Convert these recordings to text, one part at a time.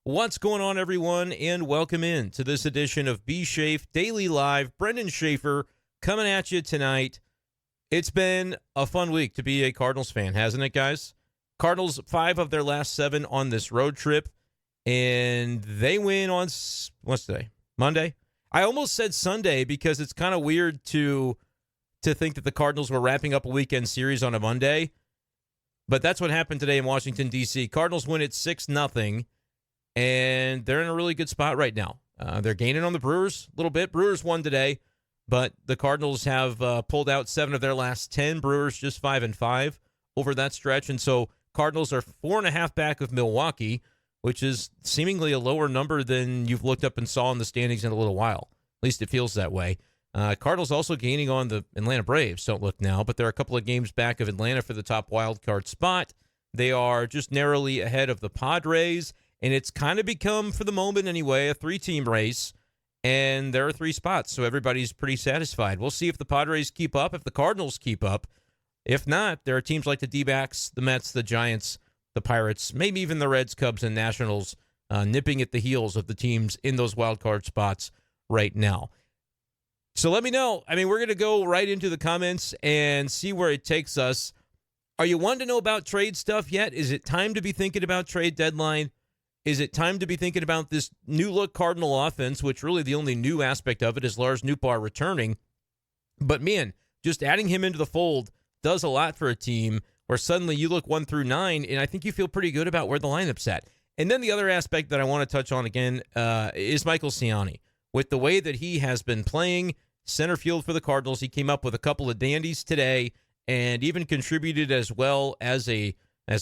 What's going on, everyone, and welcome in to this edition of B-Schaeff Daily Live. Brenden Schaeffer coming at you tonight. It's been a fun week to be a Cardinals fan, hasn't it, guys? Cardinals, 5 of their last 7 on this road trip, and they win on, what's today? Monday? I almost said Sunday because it's kind of weird to think that the Cardinals were wrapping up a weekend series on a Monday, but that's what happened today in Washington, D.C. Cardinals win it 6-0. And they're in a really good spot right now. They're gaining on the Brewers a little bit. Brewers won today, but the Cardinals have pulled out 7 of their last 10. Brewers just 5-5 over that stretch. And so Cardinals are 4.5 back of Milwaukee, which is seemingly a lower number than you've looked up and saw in the standings in a little while. At least it feels that way. Cardinals also gaining on the Atlanta Braves. Don't look now, but they're a couple of games back of Atlanta for the top wild card spot. They are just narrowly ahead of the Padres. And it's kind of become, for the moment anyway, a 3-team race, and there are 3 spots, so everybody's pretty satisfied. We'll see if the Padres keep up, if the Cardinals keep up. If not, there are teams like the D-backs, the Mets, the Giants, the Pirates, maybe even the Reds, Cubs, and Nationals nipping at the heels of the teams in those wild card spots right now. So let me know. I mean, we're going to go right into the comments and see where it takes us. Are you wanting to know about trade stuff yet? Is it time to be thinking about trade deadline? Is it time to be thinking about this new-look Cardinal offense, which really the only new aspect of it is Lars Nootbaar returning? But, man, just adding him into the fold does a lot for a team where suddenly you look 1 through 9, and I think you feel pretty good about where the lineup's at. And then the other aspect that I want to touch on again is Michael Siani. With the way that he has been playing center field for the Cardinals, he came up with a couple of dandies today and even contributed as well as a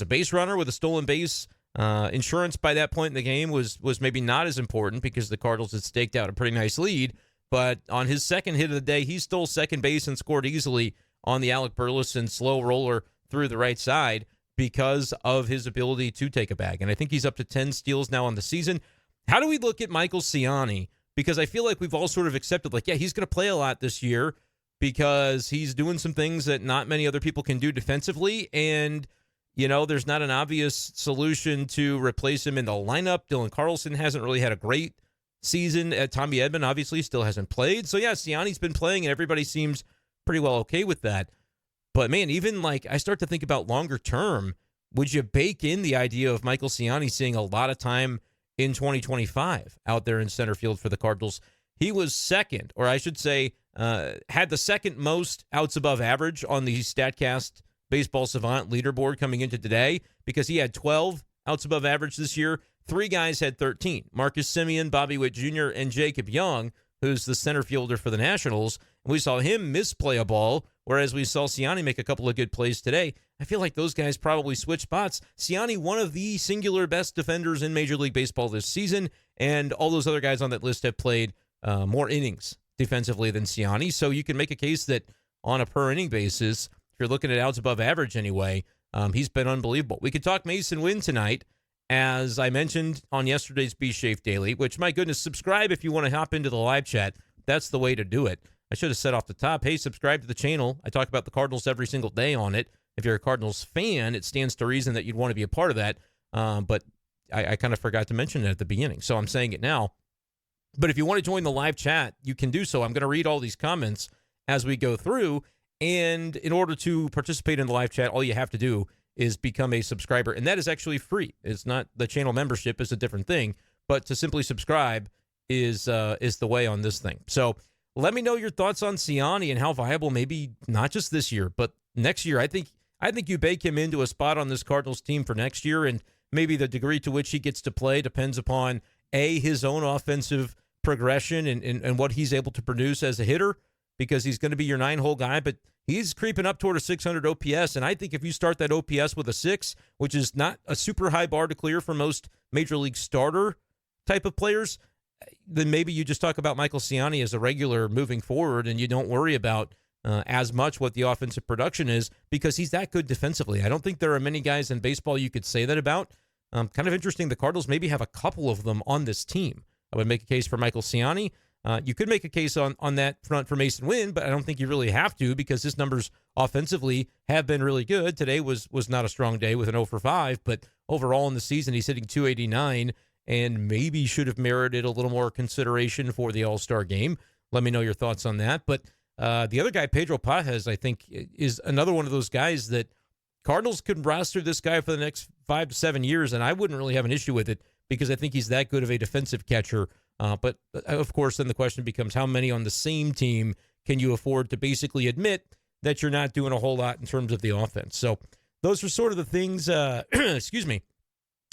base runner with a stolen base. Insurance by that point in the game was maybe not as important because the Cardinals had staked out a pretty nice lead. But on his second hit of the day, he stole second base and scored easily on the Alec Burleson slow roller through the right side because of his ability to take a bag. And I think he's up to 10 steals now on the season. How do we look at Michael Siani? Because I feel like we've all sort of accepted, like, yeah, he's going to play a lot this year because he's doing some things that not many other people can do defensively. And you know, there's not an obvious solution to replace him in the lineup. Dylan Carlson hasn't really had a great season. Tommy Edman obviously still hasn't played. So, yeah, Siani's been playing, and everybody seems pretty well okay with that. But, man, even, like, I start to think about longer term, would you bake in the idea of Michael Siani seeing a lot of time in 2025 out there in center field for the Cardinals? He was second, or I should say had the second most outs above average on the StatCast Baseball Savant leaderboard coming into today because he had 12 outs above average this year. 3 guys had 13. Marcus Semien, Bobby Witt Jr., and Jacob Young, who's the center fielder for the Nationals. And we saw him misplay a ball, whereas we saw Siani make a couple of good plays today. I feel like those guys probably switch spots. Siani, one of the singular best defenders in Major League Baseball this season, and all those other guys on that list have played more innings defensively than Siani. So you can make a case that on a per-inning basis, if you're looking at outs above average anyway, he's been unbelievable. We could talk Masyn Winn tonight, as I mentioned on yesterday's B-Schaeff Daily, which, my goodness, subscribe if you want to hop into the live chat. That's the way to do it. I should have said off the top, hey, subscribe to the channel. I talk about the Cardinals every single day on it. If you're a Cardinals fan, it stands to reason that you'd want to be a part of that. But I kind of forgot to mention it at the beginning, so I'm saying it now. But if you want to join the live chat, you can do so. I'm going to read all these comments as we go through. And in order to participate in the live chat, all you have to do is become a subscriber. And that is actually free. It's not the channel membership is a different thing. But to simply subscribe is the way on this thing. So let me know your thoughts on Siani and how viable, maybe not just this year, but next year. I think you bake him into a spot on this Cardinals team for next year. And maybe the degree to which he gets to play depends upon, A, his own offensive progression and what he's able to produce as a hitter, because he's going to be your 9-hole guy, but he's creeping up toward a 600 OPS, and I think if you start that OPS with a 6, which is not a super high bar to clear for most Major League starter type of players, then maybe you just talk about Michael Siani as a regular moving forward, and you don't worry about as much what the offensive production is because he's that good defensively. I don't think there are many guys in baseball you could say that about. Kind of interesting. The Cardinals maybe have a couple of them on this team. I would make a case for Michael Siani. You could make a case on that front for Masyn Winn, but I don't think you really have to because his numbers offensively have been really good. Today was not a strong day with an 0 for 5, but overall in the season, he's hitting .289 and maybe should have merited a little more consideration for the All-Star game. Let me know your thoughts on that. But the other guy, Pedro Pages, I think is another one of those guys that Cardinals could roster this guy for the next 5 to 7 years, and I wouldn't really have an issue with it because I think he's that good of a defensive catcher. But of course, then the question becomes how many on the same team can you afford to basically admit that you're not doing a whole lot in terms of the offense? So those are sort of the things, excuse me,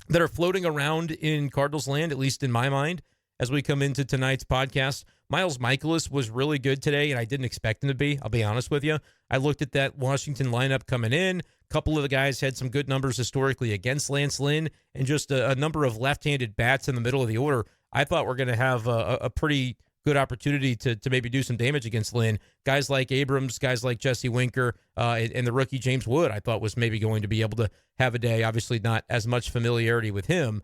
that are floating around in Cardinals land, at least in my mind, as we come into tonight's podcast. Mikolas was really good today, and I didn't expect him to be. I'll be honest with you. I looked at that Washington lineup coming in. A couple of the guys had some good numbers historically against Lance Lynn, and just a number of left-handed bats in the middle of the order. I thought we're going to have a pretty good opportunity to maybe do some damage against Lynn. Guys like Abrams, guys like Jesse Winker, and the rookie James Wood, I thought was maybe going to be able to have a day. Obviously not as much familiarity with him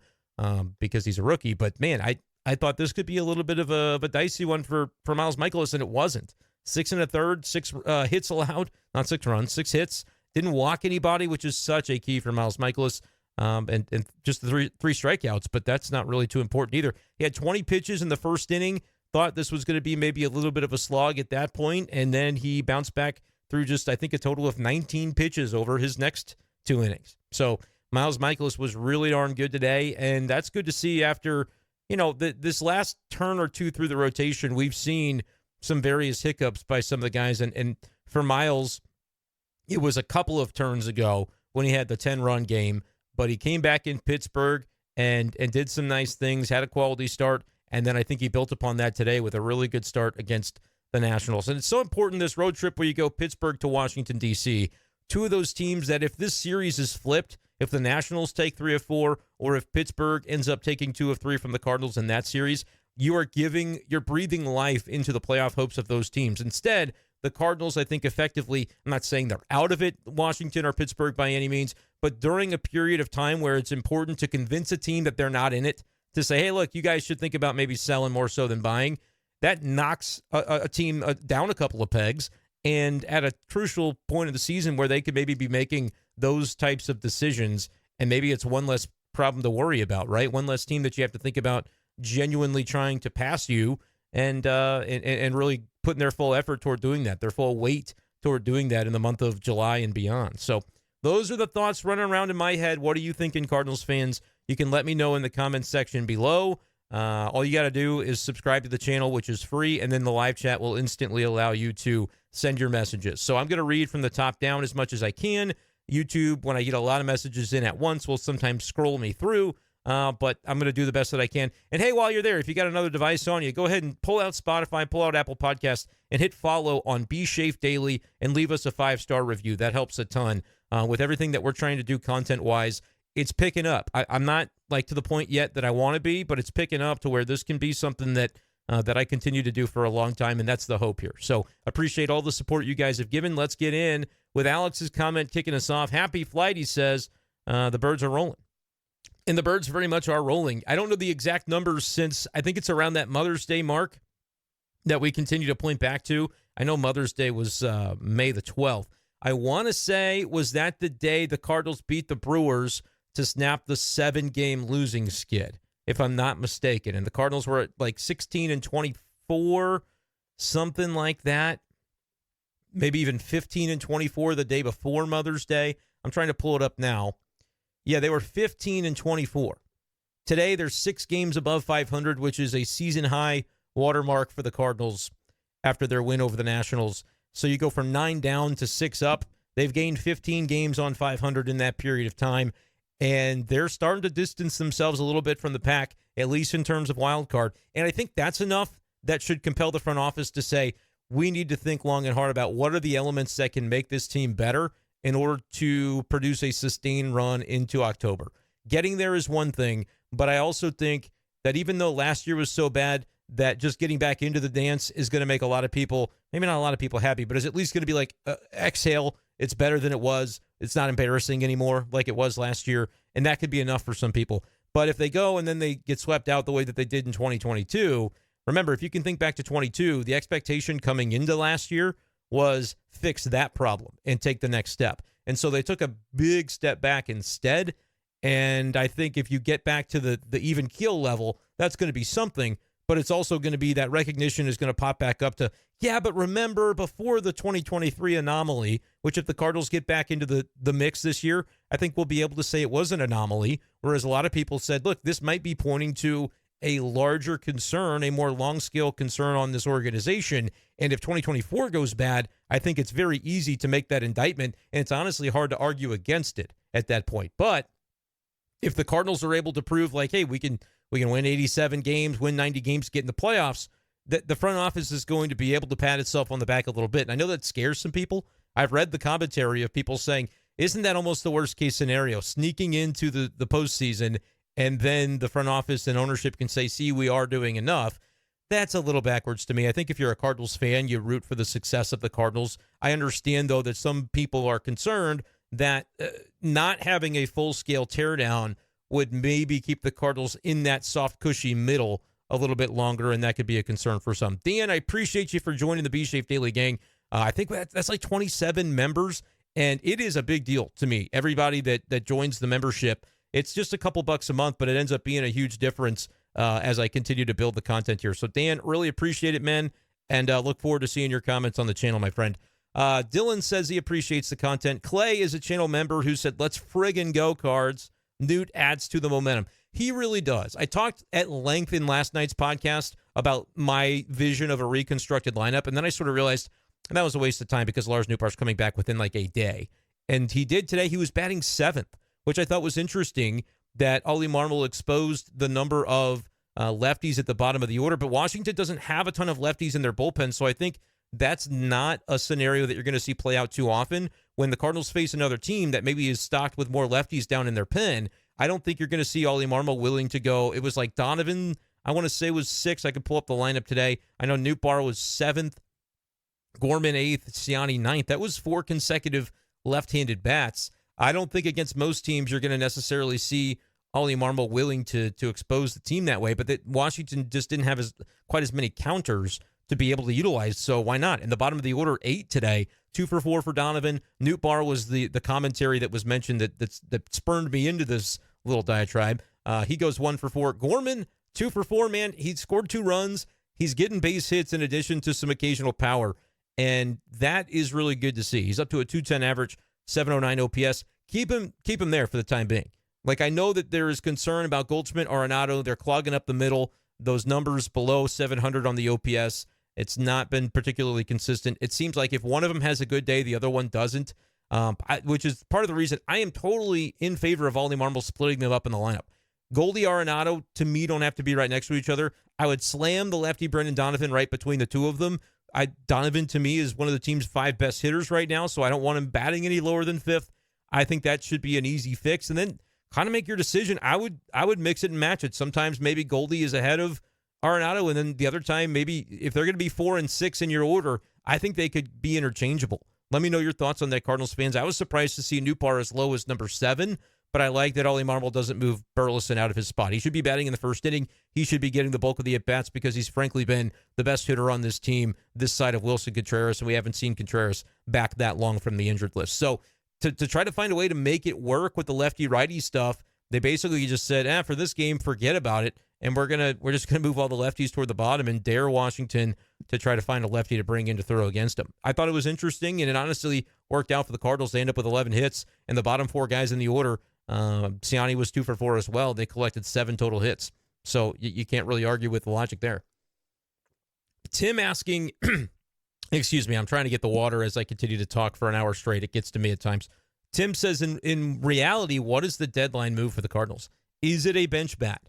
because he's a rookie. But, man, I thought this could be a little bit of a dicey one for Miles Mikolas, and it wasn't. 6 1/3, 6 hits allowed, not 6 runs, 6 hits. Didn't walk anybody, which is such a key for Miles Mikolas. And just the three strikeouts, but that's not really too important either. He had 20 pitches in the first inning. Thought this was going to be maybe a little bit of a slog at that point, and then he bounced back through just, I think, a total of 19 pitches over his next 2 innings. So Miles Mikolas was really darn good today, and that's good to see after, this last turn or two through the rotation. We've seen some various hiccups by some of the guys, and for Miles, it was a couple of turns ago when he had the 10-run game, but he came back in Pittsburgh and did some nice things, had a quality start, and then I think he built upon that today with a really good start against the Nationals. And it's so important, this road trip where you go Pittsburgh to Washington, D.C., two of those teams that if this series is flipped, if the Nationals take 3 of 4, or if Pittsburgh ends up taking 2 of 3 from the Cardinals in that series, you're breathing life into the playoff hopes of those teams. Instead, the Cardinals, I think, effectively, I'm not saying they're out of it, Washington or Pittsburgh by any means, but during a period of time where it's important to convince a team that they're not in it, to say, hey, look, you guys should think about maybe selling more so than buying, that knocks a team down a couple of pegs. And at a crucial point of the season where they could maybe be making those types of decisions, and maybe it's one less problem to worry about, right? One less team that you have to think about genuinely trying to pass you and really putting their full effort toward doing that, their full weight toward doing that in the month of July and beyond. So those are the thoughts running around in my head. What are you thinking, Cardinals fans? You can let me know in the comments section below. All you got to do is subscribe to the channel, which is free, and then the live chat will instantly allow you to send your messages. So I'm going to read from the top down as much as I can. YouTube, when I get a lot of messages in at once, will sometimes scroll me through, but I'm going to do the best that I can. And hey, while you're there, if you got another device on you, go ahead and pull out Spotify, pull out Apple Podcasts, and hit follow on B-Schaeff Daily and leave us a 5-star review. That helps a ton. With everything that we're trying to do content-wise, it's picking up. I'm not to the point yet that I want to be, but it's picking up to where this can be something that I continue to do for a long time, and that's the hope here. So appreciate all the support you guys have given. Let's get in with Alex's comment kicking us off. Happy flight, he says. The birds are rolling. And the birds very much are rolling. I don't know the exact numbers since I think it's around that Mother's Day mark that we continue to point back to. I know Mother's Day was May the 12th. I want to say, was that the day the Cardinals beat the Brewers to snap the 7-game losing skid, if I'm not mistaken. And the Cardinals were at 16-24, something like that. Maybe even 15-24 the day before Mother's Day. I'm trying to pull it up now. Yeah, they were 15-24. Today, they're 6 games above 500, which is a season-high watermark for the Cardinals after their win over the Nationals. So you go from 9 down to 6 up. They've gained 15 games on 500 in that period of time. And they're starting to distance themselves a little bit from the pack, at least in terms of wild card. And I think that's enough that should compel the front office to say, we need to think long and hard about what are the elements that can make this team better in order to produce a sustained run into October. Getting there is one thing, but I also think that even though last year was so bad, that just getting back into the dance is going to make a lot of people, maybe not a lot of people happy, but is at least going to be exhale, it's better than it was. It's not embarrassing anymore like it was last year, and that could be enough for some people. But if they go and then they get swept out the way that they did in 2022, remember, if you can think back to 22, the expectation coming into last year was fix that problem and take the next step. And so they took a big step back instead, And I think if you get back to the even keel level, that's going to be something. But it's also going to be that recognition is going to pop back up to, yeah, but remember before the 2023 anomaly, which if the Cardinals get back into the mix this year, I think we'll be able to say it was an anomaly. Whereas a lot of people said, look, this might be pointing to a larger concern, a more long-scale concern on this organization. And if 2024 goes bad, I think it's very easy to make that indictment. And it's honestly hard to argue against it at that point. But if the Cardinals are able to prove like, hey, we can win 87 games, win 90 games, get in the playoffs, the front office is going to be able to pat itself on the back a little bit. And I know that scares some people. I've read the commentary of people saying, isn't that almost the worst case scenario, sneaking into the postseason, and then the front office and ownership can say, see, we are doing enough. That's a little backwards to me. I think if you're a Cardinals fan, you root for the success of the Cardinals. I understand, though, that some people are concerned that not having a full-scale teardown would maybe keep the Cardinals in that soft, cushy middle a little bit longer, and that could be a concern for some. Dan, I appreciate you for joining the B-Schaeff Daily gang. I think that's like 27 members, and it is a big deal to me. Everybody that joins the membership, it's just a couple bucks a month, but it ends up being a huge difference as I continue to build the content here. So, Dan, really appreciate it, man, and look forward to seeing your comments on the channel, my friend. Dylan says he appreciates the content. Clay is a channel member who said, let's friggin' go, Cards. Newt adds to the momentum. He really does. I talked at length in last night's podcast about my vision of a reconstructed lineup, and then I sort of realized that was a waste of time because Lars Nootbaar's coming back within like a day. And he did today. He was batting 7th, which I thought was interesting that Ollie Marmol exposed the number of lefties at the bottom of the order, but Washington doesn't have a ton of lefties in their bullpen, so I think that's not a scenario that you're going to see play out too often. When the Cardinals face another team that maybe is stocked with more lefties down in their pen, I don't think you're going to see Ollie Marmol willing to go. It was like Donovan, I want to say, was 6. I could pull up the lineup today. I know Nootbaar was 7th, Gorman 8th, Siani 9th. That was 4 consecutive left-handed bats. I don't think against most teams you're going to necessarily see Ollie Marmol willing to expose the team that way, but that Washington just didn't have quite as many counters to be able to utilize, so why not? In the bottom of the order, 8 today, 2 for 4 for Donovan. Nootbaar was the commentary that was mentioned that spurned me into this little diatribe. He goes 1 for 4. Gorman, 2 for 4, man. He scored 2 runs. He's getting base hits in addition to some occasional power, and that is really good to see. He's up to a 210 average, 709 OPS. Keep him there for the time being. Like, I know that there is concern about Goldschmidt, Arenado. They're clogging up the middle. Those numbers below 700 on the OPS, it's not been particularly consistent. It seems like if one of them has a good day, the other one doesn't, which is part of the reason I am totally in favor of Ollie Marmol splitting them up in the lineup. Goldy, Arenado, to me, don't have to be right next to each other. I would slam the lefty Brendan Donovan right between the two of them. Donovan, to me, is one of the team's 5 best hitters right now, so I don't want him batting any lower than 5th. I think that should be an easy fix. And then kind of make your decision. I would mix it and match it. Sometimes maybe Goldy is ahead of Arenado, and then the other time, maybe if they're going to be 4 and 6 in your order, I think they could be interchangeable. Let me know your thoughts on that, Cardinals fans. I was surprised to see Nootbaar as low as number 7, but I like that Ollie Marmol doesn't move Burleson out of his spot. He should be batting in the first inning. He should be getting the bulk of the at-bats because he's frankly been the best hitter on this team this side of Wilson Contreras, and we haven't seen Contreras back that long from the injured list. So to try to find a way to make it work with the lefty-righty stuff, they basically just said, for this game, forget about it, and we're just gonna move all the lefties toward the bottom and dare Washington to try to find a lefty to bring in to throw against them. I thought it was interesting, and it honestly worked out for the Cardinals. They end up with 11 hits, and the bottom 4 guys in the order, Siani was 2 for 4 as well. They collected 7 total hits, so you can't really argue with the logic there. Tim asking, excuse me, I'm trying to get the water as I continue to talk for an hour straight. It gets to me at times. Tim says, in reality, what is the deadline move for the Cardinals? Is it a bench bat?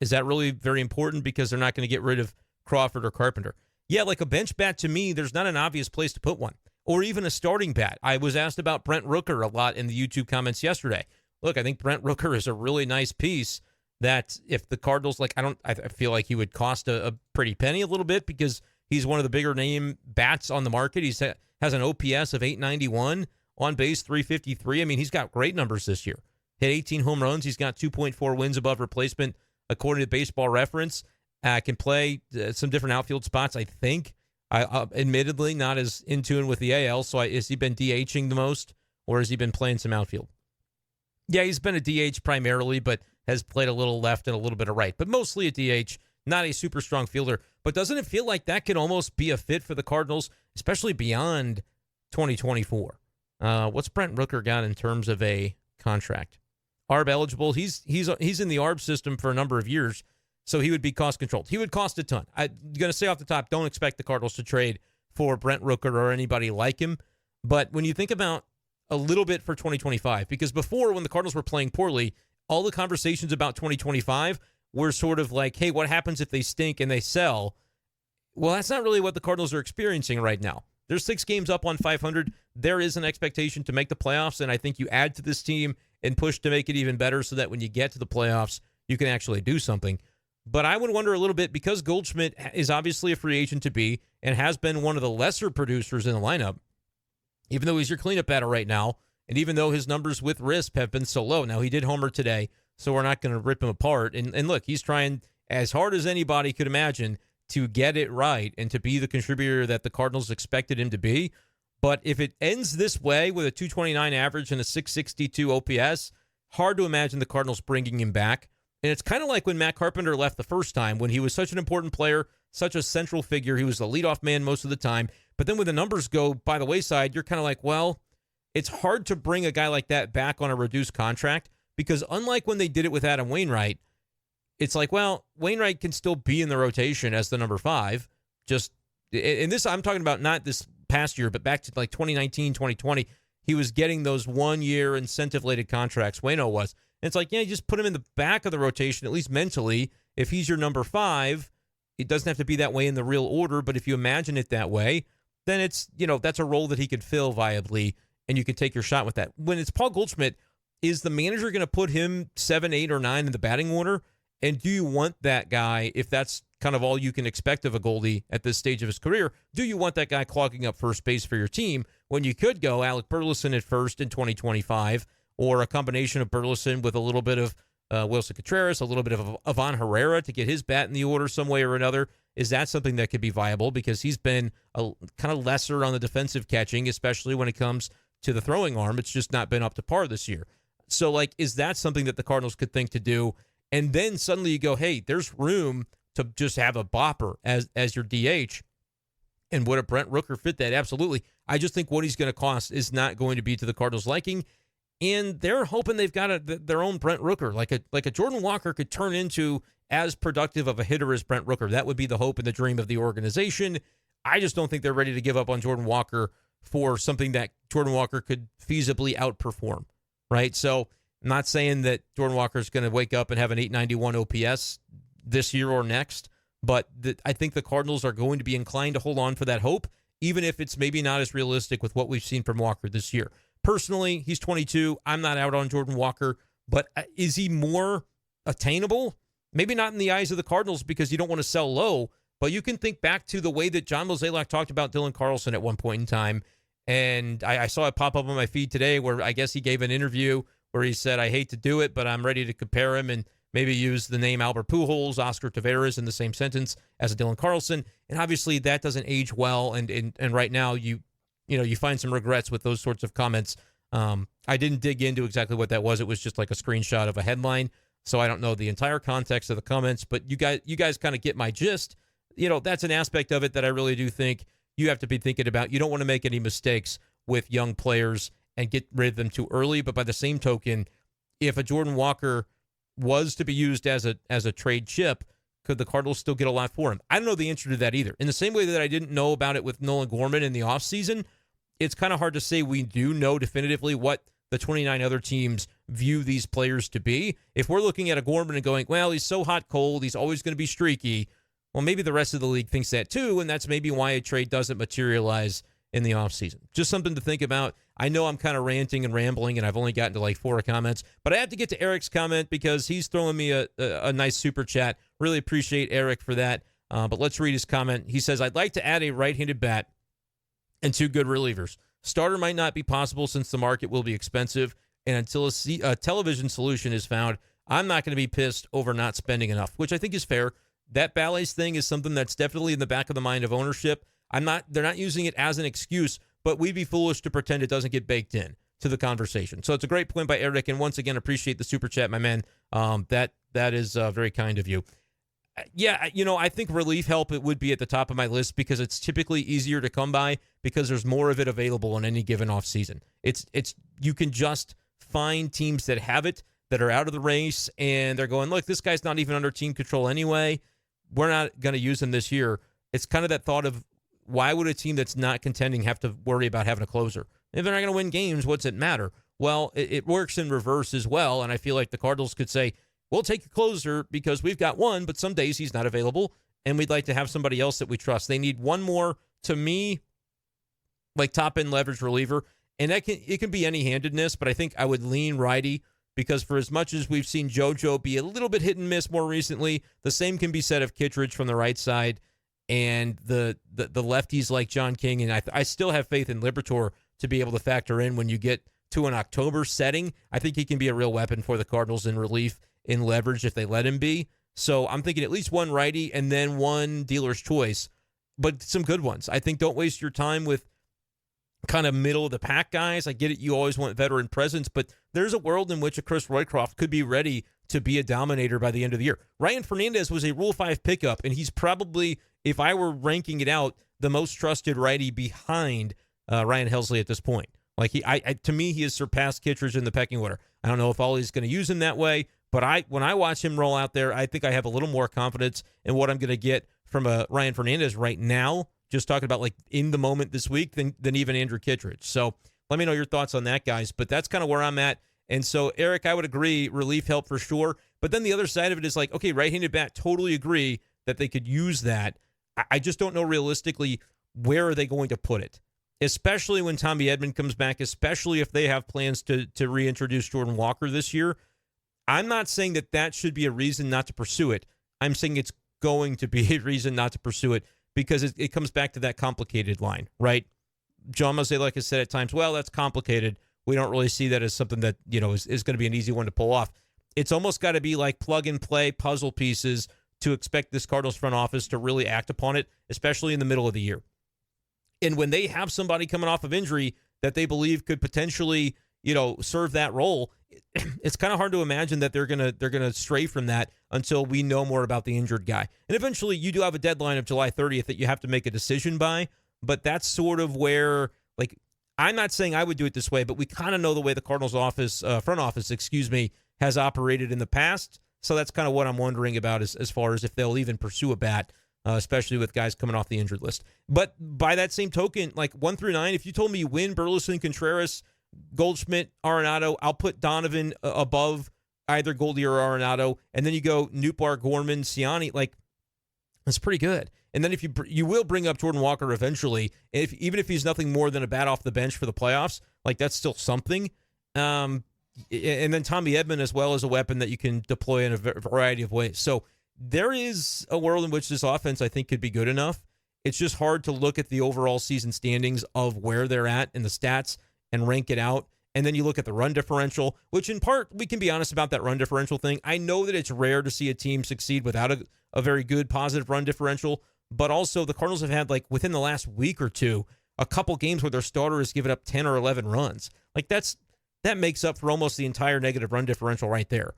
Is that really very important because they're not going to get rid of Crawford or Carpenter? Yeah, like a bench bat to me, there's not an obvious place to put one. Or even a starting bat. I was asked about Brent Rooker a lot in the YouTube comments yesterday. Look, I think Brent Rooker is a really nice piece that if the Cardinals, I feel like he would cost a pretty penny a little bit because he's one of the bigger name bats on the market. He has an OPS of 891. On base, 353. I mean, he's got great numbers this year. Hit 18 home runs. He's got 2.4 wins above replacement, according to Baseball Reference. Can play some different outfield spots, I think. Admittedly, not as in tune with the AL, so has he been DHing the most, or has he been playing some outfield? Yeah, he's been a DH primarily, but has played a little left and a little bit of right, but mostly a DH, not a super strong fielder. But doesn't it feel like that could almost be a fit for the Cardinals, especially beyond 2024? What's Brent Rooker got in terms of a contract? ARB eligible. He's in the ARB system for a number of years, so he would be cost controlled. He would cost a ton. I'm going to say off the top, don't expect the Cardinals to trade for Brent Rooker or anybody like him. But when you think about a little bit for 2025, because before, when the Cardinals were playing poorly, all the conversations about 2025 were sort of like, hey, what happens if they stink and they sell? Well, that's not really what the Cardinals are experiencing right now. They're 6 games up on 500. There is an expectation to make the playoffs, and I think you add to this team and push to make it even better so that when you get to the playoffs, you can actually do something. But I would wonder a little bit, because Goldschmidt is obviously a free agent to be and has been one of the lesser producers in the lineup, even though he's your cleanup batter right now, and even though his numbers with RISP have been so low. Now, he did homer today, so we're not going to rip him apart. And look, he's trying as hard as anybody could imagine to get it right and to be the contributor that the Cardinals expected him to be. But if it ends this way with a 229 average and a 662 OPS, hard to imagine the Cardinals bringing him back. And it's kind of like when Matt Carpenter left the first time, when he was such an important player, such a central figure. He was the leadoff man most of the time. But then when the numbers go by the wayside, you're kind of like, well, it's hard to bring a guy like that back on a reduced contract, because unlike when they did it with Adam Wainwright, it's like, well, Wainwright can still be in the rotation as the number 5. Just, and this, I'm talking about not this past year, but back to like 2019, 2020, he was getting those 1-year incentive-laden contracts. Waino was. And it's like, yeah, you just put him in the back of the rotation, at least mentally. If he's your number 5, it doesn't have to be that way in the real order, but if you imagine it that way, then it's, that's a role that he could fill viably, and you can take your shot with that. When it's Paul Goldschmidt, is the manager going to put him 7, 8, or 9 in the batting order? And do you want that guy, if that's kind of all you can expect of a Goldy at this stage of his career, do you want that guy clogging up first base for your team when you could go Alec Burleson at first in 2025, or a combination of Burleson with a little bit of Wilson Contreras, a little bit of Ivan Herrera to get his bat in the order some way or another? Is that something that could be viable? Because he's been a kind of lesser on the defensive catching, especially when it comes to the throwing arm. It's just not been up to par this year. So, is that something that the Cardinals could think to do? And then suddenly you go, hey, there's room to just have a bopper as your DH. And would a Brent Rooker fit that? Absolutely. I just think what he's going to cost is not going to be to the Cardinals' liking. And they're hoping they've got their own Brent Rooker. Like a Jordan Walker could turn into as productive of a hitter as Brent Rooker. That would be the hope and the dream of the organization. I just don't think they're ready to give up on Jordan Walker for something that Jordan Walker could feasibly outperform, right? So I'm not saying that Jordan Walker is going to wake up and have an 891 OPS this year or next, but I think the Cardinals are going to be inclined to hold on for that hope, even if it's maybe not as realistic with what we've seen from Walker this year. Personally, he's 22. I'm not out on Jordan Walker, but is he more attainable? Maybe not in the eyes of the Cardinals, because you don't want to sell low, but you can think back to the way that John Mozeliak talked about Dylan Carlson at one point in time, and I saw it pop up on my feed today where I guess he gave an interview where he said, I hate to do it, but I'm ready to compare him, and maybe use the name Albert Pujols, Oscar Taveras in the same sentence as a Dylan Carlson. And obviously that doesn't age well, and right now you find some regrets with those sorts of comments. I didn't dig into exactly what that was. It was just like a screenshot of a headline, so I don't know the entire context of the comments, but you guys kind of get my gist. That's an aspect of it that I really do think you have to be thinking about. You don't want to make any mistakes with young players and get rid of them too early. But by the same token, if a Jordan Walker was to be used as a trade chip, could the Cardinals still get a lot for him? I don't know the answer to that either. In the same way that I didn't know about it with Nolan Gorman in the offseason, it's kind of hard to say we do know definitively what the 29 other teams view these players to be. If we're looking at a Gorman and going, well, he's so hot cold, he's always going to be streaky, well, maybe the rest of the league thinks that too, and that's maybe why a trade doesn't materialize in the offseason. Just something to think about. I know I'm kind of ranting and rambling, and I've only gotten to like 4 comments, but I have to get to Eric's comment because he's throwing me a nice super chat. Really appreciate Eric for that. But let's read his comment. He says, I'd like to add a right-handed bat and 2 good relievers. Starter might not be possible since the market will be expensive, and until a television solution is found, I'm not going to be pissed over not spending enough, which I think is fair. That Bally's thing is something that's definitely in the back of the mind of ownership. They're not using it as an excuse, but we'd be foolish to pretend it doesn't get baked in. to the conversation. So it's a great point by Eric, and once again, appreciate the super chat, my man. That is very kind of you. Yeah, I think relief help, it would be at the top of my list because it's typically easier to come by because there's more of it available in any given offseason. It's you can just find teams that have it, that are out of the race, and they're going, look, this guy's not even under team control anyway. We're not going to use him this year. It's kind of that thought of, why would a team that's not contending have to worry about having a closer? If they're not going to win games, what's it matter? Well, it works in reverse as well, and I feel like the Cardinals could say, we'll take a closer because we've got one, but some days he's not available, and we'd like to have somebody else that we trust. They need one more, to me, like top-end leverage reliever, and it can be any-handedness, but I think I would lean righty because for as much as we've seen JoJo be a little bit hit and miss more recently, the same can be said of Kittredge from the right side and the lefties like John King, and I still have faith in Liberatore to be able to factor in when you get to an October setting. I think he can be a real weapon for the Cardinals in relief, in leverage if they let him be. So I'm thinking at least one righty and then one dealer's choice, but some good ones. I think don't waste your time with kind of middle of the pack guys. I get it, you always want veteran presence, but there's a world in which a Chris Roycroft could be ready to be a dominator by the end of the year. Ryan Fernandez was a Rule 5 pickup, and he's probably, if I were ranking it out, the most trusted righty behind Ryan Helsley at this point. Like to me, he has surpassed Kittredge in the pecking order. I don't know if Ollie's going to use him that way, but when I watch him roll out there, I think I have a little more confidence in what I'm going to get from Ryan Fernandez right now, just talking about like in the moment this week, than even Andrew Kittredge. So let me know your thoughts on that, guys. But that's kind of where I'm at. And so, Eric, I would agree, relief help for sure. But then the other side of it is like, okay, right-handed bat, totally agree that they could use that. I just don't know realistically where are they going to put it, especially when Tommy Edman comes back, especially if they have plans to reintroduce Jordan Walker this year. I'm not saying that should be a reason not to pursue it. I'm saying it's going to be a reason not to pursue it because it comes back to that complicated line, right? John Mozeliak has said at times, well, that's complicated. We don't really see that as something that, is going to be an easy one to pull off. It's almost got to be like plug-and-play puzzle pieces to expect this Cardinals front office to really act upon it, especially in the middle of the year. And when they have somebody coming off of injury that they believe could potentially, serve that role, it's kind of hard to imagine that they're gonna stray from that until we know more about the injured guy. And eventually, you do have a deadline of July 30th that you have to make a decision by. But that's sort of where, like, I'm not saying I would do it this way, but we kind of know the way the Cardinals front office, has operated in the past. So that's kind of what I'm wondering about as far as if they'll even pursue a bat, especially with guys coming off the injured list. But by that same token, like 1 through 9, if you told me you win Burleson, Contreras, Goldschmidt, Arenado, I'll put Donovan above either Goldy or Arenado, and then you go Nootbaar, Gorman, Siani, like, that's pretty good. And then if you will bring up Jordan Walker eventually, even if he's nothing more than a bat off the bench for the playoffs, like that's still something. And then Tommy Edman as well as a weapon that you can deploy in a variety of ways. So there is a world in which this offense, I think, could be good enough. It's just hard to look at the overall season standings of where they're at in the stats and rank it out. And then you look at the run differential, which in part, we can be honest about that run differential thing. I know that it's rare to see a team succeed without a very good positive run differential, but also the Cardinals have had, like, within the last week or two, a couple games where their starter has given up 10 or 11 runs. Like, that makes up for almost the entire negative run differential right there.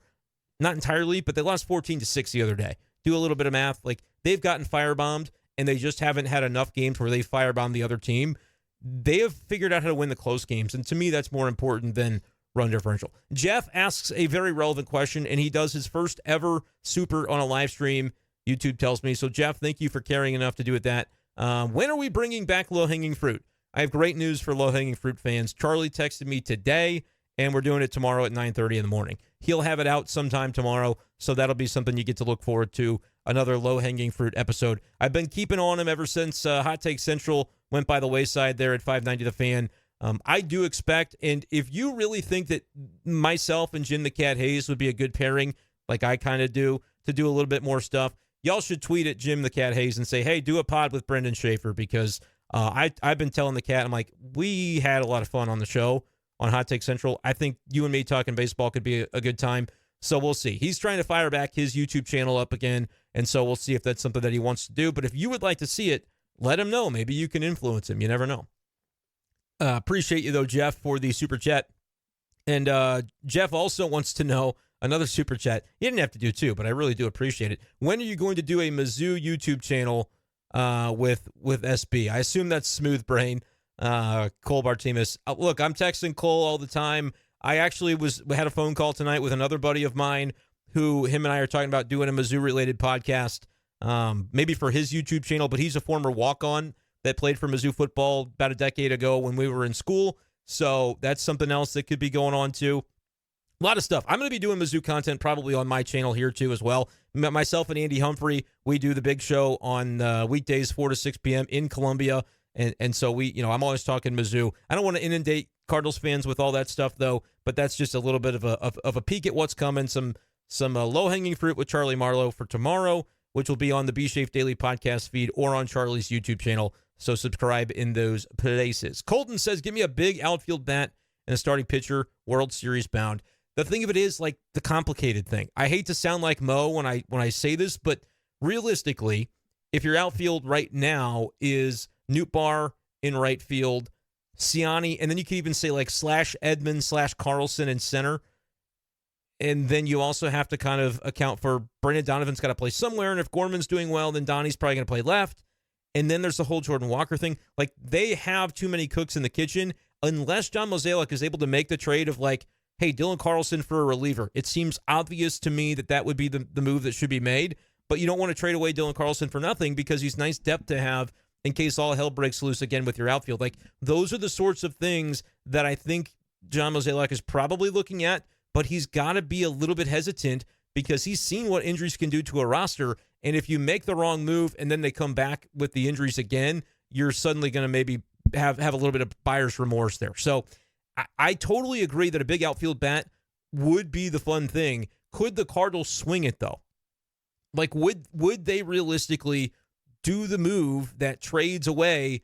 Not entirely, but they lost 14-6 the other day. Do a little bit of math. Like, they've gotten firebombed, and they just haven't had enough games where they firebombed the other team. They have figured out how to win the close games, and to me, that's more important than run differential. Jeff asks a very relevant question, and he does his first ever super on a live stream, YouTube tells me. So, Jeff, thank you for caring enough to do it that. When are we bringing back low-hanging fruit? I have great news for low-hanging fruit fans. Charlie texted me today, and we're doing it tomorrow at 9:30 in the morning. He'll have it out sometime tomorrow, so that'll be something you get to look forward to, another low-hanging fruit episode. I've been keeping on him ever since Hot Take Central went by the wayside there at 590 The Fan. I do expect, and if you really think that myself and Jim the Cat Hayes would be a good pairing, like I kind of do, to do a little bit more stuff, y'all should tweet at Jim the Cat Hayes and say, hey, do a pod with Brenden Schaeffer, because I've been telling the cat, I'm like, we had a lot of fun on the show on Hot Take Central. I think you and me talking baseball could be a good time. So we'll see. He's trying to fire back his YouTube channel up again, and so we'll see if that's something that he wants to do. But if you would like to see it, let him know. Maybe you can influence him. You never know. Appreciate you, though, Jeff, for the super chat. And Jeff also wants to know, another super chat. You didn't have to do two, but I really do appreciate it. When are you going to do a Mizzou YouTube channel with SB? I assume that's Smooth Brain, Cole Bartimus. Look, I'm texting Cole all the time. I actually had a phone call tonight with another buddy of mine who him and I are talking about doing a Mizzou-related podcast, maybe for his YouTube channel, but he's a former walk-on that played for Mizzou football about a decade ago when we were in school. So that's something else that could be going on too. A lot of stuff. I'm going to be doing Mizzou content probably on my channel here too as well. Myself and Andy Humphrey, we do the big show on weekdays 4 to 6 p.m. in Columbia. And so I'm always talking Mizzou. I don't want to inundate Cardinals fans with all that stuff though, but that's just a little bit of a peek at what's coming. Some low-hanging fruit with Charlie Marlowe for tomorrow, which will be on the B-Schaeff Daily podcast feed or on Charlie's YouTube channel. So subscribe in those places. Colton says, give me a big outfield bat and a starting pitcher, World Series bound. The thing of it is, like, the complicated thing. I hate to sound like Mo when I say this, but realistically, if your outfield right now is Nootbaar in right field, Siani, and then you could even say like /Edman /Carlson in center, and then you also have to kind of account for Brendan Donovan's got to play somewhere, and if Gorman's doing well, then Donnie's probably going to play left. And then there's the whole Jordan Walker thing. Like, they have too many cooks in the kitchen unless John Mozeliak is able to make the trade of, like, hey, Dylan Carlson for a reliever. It seems obvious to me that would be the move that should be made. But you don't want to trade away Dylan Carlson for nothing because he's nice depth to have in case all hell breaks loose again with your outfield. Like, those are the sorts of things that I think John Mozeliak is probably looking at, but he's got to be a little bit hesitant because he's seen what injuries can do to a roster. And if you make the wrong move and then they come back with the injuries again, you're suddenly going to maybe have a little bit of buyer's remorse there. So I totally agree that a big outfield bat would be the fun thing. Could the Cardinals swing it, though? Like, would they realistically do the move that trades away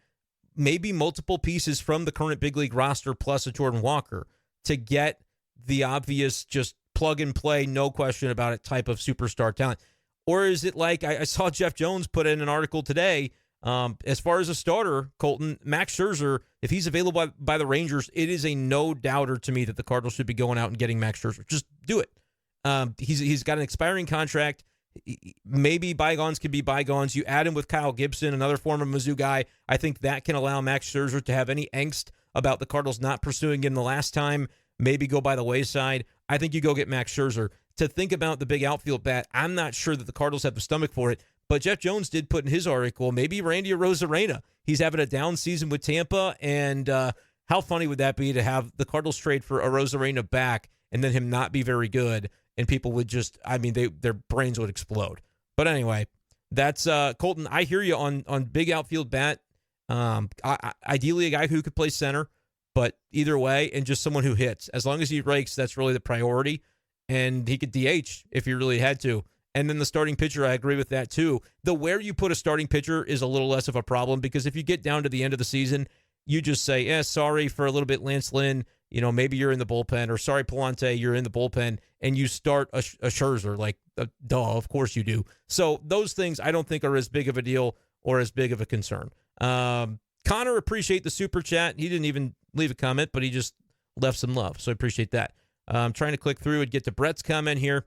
maybe multiple pieces from the current big league roster plus a Jordan Walker to get the obvious just plug and play, no question about it type of superstar talent? Or is it like I saw Jeff Jones put in an article today, as far as a starter, Colton, Max Scherzer, if he's available by the Rangers, it is a no-doubter to me that the Cardinals should be going out and getting Max Scherzer. Just do it. He's got an expiring contract. Maybe bygones can be bygones. You add him with Kyle Gibson, another former Mizzou guy. I think that can allow Max Scherzer to have any angst about the Cardinals not pursuing him the last time, maybe go by the wayside. I think you go get Max Scherzer. To think about the big outfield bat, I'm not sure that the Cardinals have the stomach for it, but Jeff Jones did put in his article, maybe Randy Arozarena. He's having a down season with Tampa, and how funny would that be to have the Cardinals trade for Arozarena back and then him not be very good, and people would just, their brains would explode. But anyway, that's Colton, I hear you on big outfield bat. Ideally a guy who could play center, but either way, and just someone who hits. As long as he rakes, that's really the priority. And he could DH if he really had to. And then the starting pitcher, I agree with that too. Where you put a starting pitcher is a little less of a problem because if you get down to the end of the season, you just say, sorry for a little bit, Lance Lynn. Maybe you're in the bullpen, or sorry, Palante, you're in the bullpen, and you start a Scherzer. Like, duh, of course you do. So those things I don't think are as big of a deal or as big of a concern. Connor, appreciate the super chat. He didn't even leave a comment, but he just left some love. So I appreciate that. I'm trying to click through and get to Brett's comment here.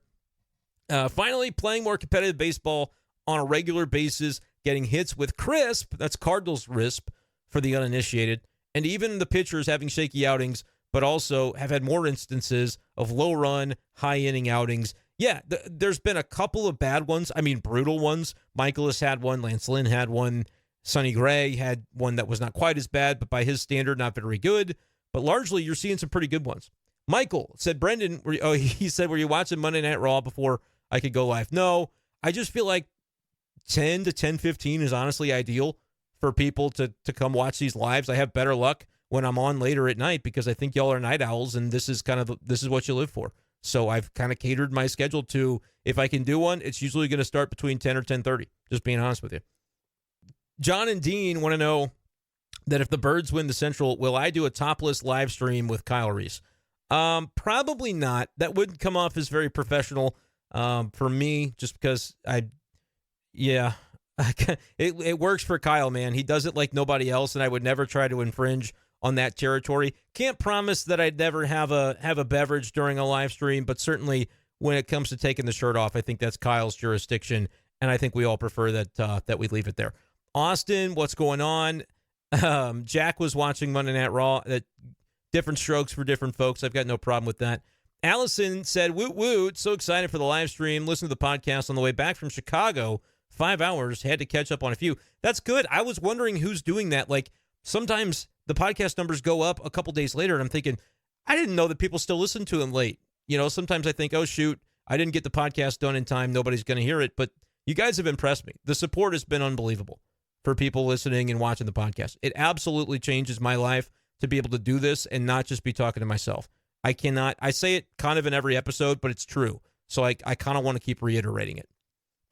Finally, playing more competitive baseball on a regular basis, getting hits with crisp. That's Cardinals RISP for the uninitiated. And even the pitchers having shaky outings, but also have had more instances of low-run, high-inning outings. Yeah, there's been a couple of bad ones. Brutal ones. Mikolas had one. Lance Lynn had one. Sonny Gray had one that was not quite as bad, but by his standard, not very good. But largely, you're seeing some pretty good ones. Michael said, Brenden, he said, were you watching Monday Night Raw before I could go live? No, I just feel like 10 to 10:15 is honestly ideal for people to come watch these lives. I have better luck when I'm on later at night because I think y'all are night owls, and this is what you live for. So I've kind of catered my schedule to, if I can do one, it's usually going to start between 10 or 10:30, just being honest with you. John and Dean want to know that if the Birds win the Central, will I do a topless live stream with Kyle Reese? Probably not. That wouldn't come off as very professional for me, just because it works for Kyle, man. He does it like nobody else, and I would never try to infringe on that territory. Can't promise that I'd never have a beverage during a live stream, but certainly when it comes to taking the shirt off, I think that's Kyle's jurisdiction, and I think we all prefer that we leave it there. Austin, what's going on? Jack was watching Monday Night Raw. Different strokes for different folks. I've got no problem with that. Allison said, woot woot, so excited for the live stream. Listen to the podcast on the way back from Chicago. 5 hours, had to catch up on a few. That's good. I was wondering who's doing that. Like, sometimes the podcast numbers go up a couple days later, and I'm thinking, I didn't know that people still listen to them late. You know, sometimes I think, oh, shoot, I didn't get the podcast done in time. Nobody's going to hear it. But you guys have impressed me. The support has been unbelievable for people listening and watching the podcast. It absolutely changes my life to be able to do this and not just be talking to myself. I say it kind of in every episode, but it's true. So I kind of want to keep reiterating it.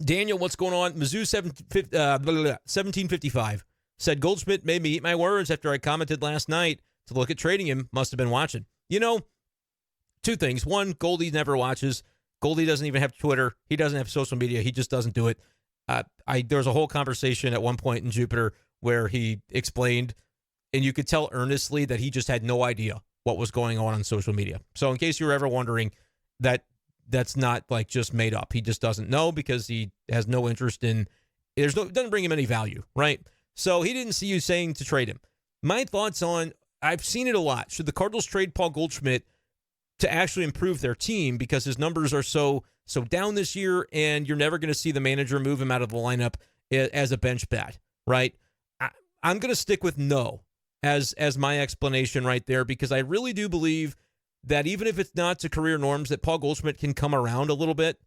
Daniel, what's going on? Mizzou 1755 said, Goldschmidt made me eat my words after I commented last night to look at trading him. Must have been watching. You know, two things. One, Goldy never watches. Goldy doesn't even have Twitter. He doesn't have social media. He just doesn't do it. There was a whole conversation at one point in Jupiter where he explained, and you could tell earnestly that he just had no idea what was going on social media. So in case you were ever wondering, that's not like just made up. He just doesn't know because he has no interest in, it doesn't bring him any value, right? So he didn't see you saying to trade him. My thoughts on, I've seen it a lot. Should the Cardinals trade Paul Goldschmidt to actually improve their team because his numbers are so down this year, and you're never going to see the manager move him out of the lineup as a bench bat, right? I'm going to stick with no as my explanation right there, because I really do believe that even if it's not to career norms, that Paul Goldschmidt can come around a little bit.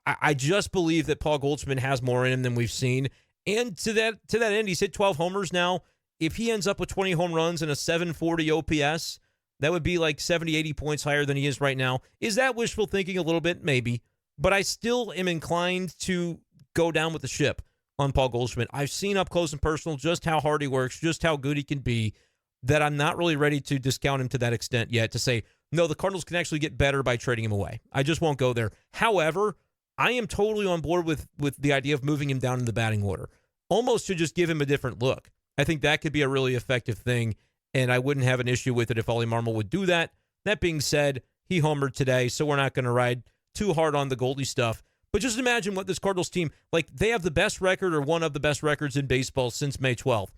I just believe that Paul Goldschmidt has more in him than we've seen. And to that end, he's hit 12 homers now. If he ends up with 20 home runs and a 740 OPS, that would be like 70, 80 points higher than he is right now. Is that wishful thinking a little bit? Maybe. But I still am inclined to go down with the ship on Paul Goldschmidt. I've seen up close and personal just how hard he works, just how good he can be, that I'm not really ready to discount him to that extent yet to say, no, the Cardinals can actually get better by trading him away. I just won't go there. However, I am totally on board with the idea of moving him down in the batting order, almost to just give him a different look. I think that could be a really effective thing, and I wouldn't have an issue with it if Ollie Marmol would do that. That being said, he homered today, so we're not going to ride too hard on the Goldy stuff. But just imagine what this Cardinals team, like, they have the best record or one of the best records in baseball since May 12th.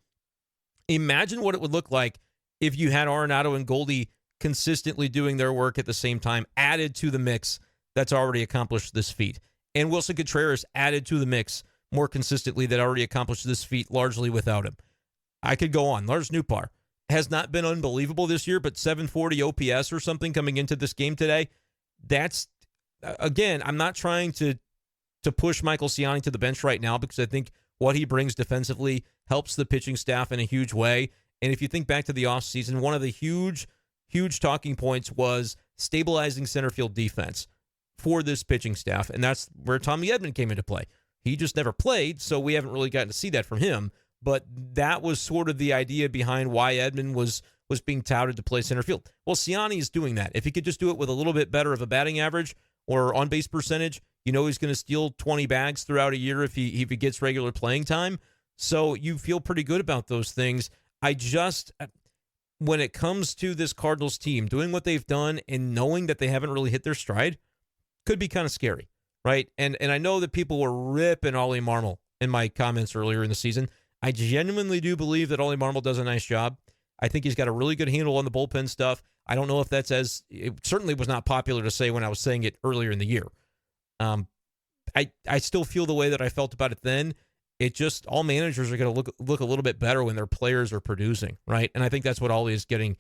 Imagine what it would look like if you had Arenado and Goldy consistently doing their work at the same time, added to the mix that's already accomplished this feat. And Wilson Contreras added to the mix more consistently that already accomplished this feat largely without him. I could go on. Lars Nootbaar has not been unbelievable this year, but 740 OPS or something coming into this game today, that's, again, I'm not trying to push Michael Siani to the bench right now because I think what he brings defensively helps the pitching staff in a huge way. And if you think back to the offseason, one of the huge talking points was stabilizing center field defense for this pitching staff, and that's where Tommy Edman came into play. He just never played, so we haven't really gotten to see that from him, but that was sort of the idea behind why Edman was being touted to play center field. Well, Siani is doing that. If he could just do it with a little bit better of a batting average or on-base percentage, you know he's going to steal 20 bags throughout a year if he gets regular playing time. So you feel pretty good about those things. When it comes to this Cardinals team, doing what they've done and knowing that they haven't really hit their stride could be kind of scary, right? And I know that people were ripping Ollie Marmol in my comments earlier in the season. I genuinely do believe that Ollie Marmol does a nice job. I think he's got a really good handle on the bullpen stuff. I don't know if that's it certainly was not popular to say when I was saying it earlier in the year. I still feel the way that I felt about it then. It just, all managers are going to look a little bit better when their players are producing, right? And I think that's what Ollie is getting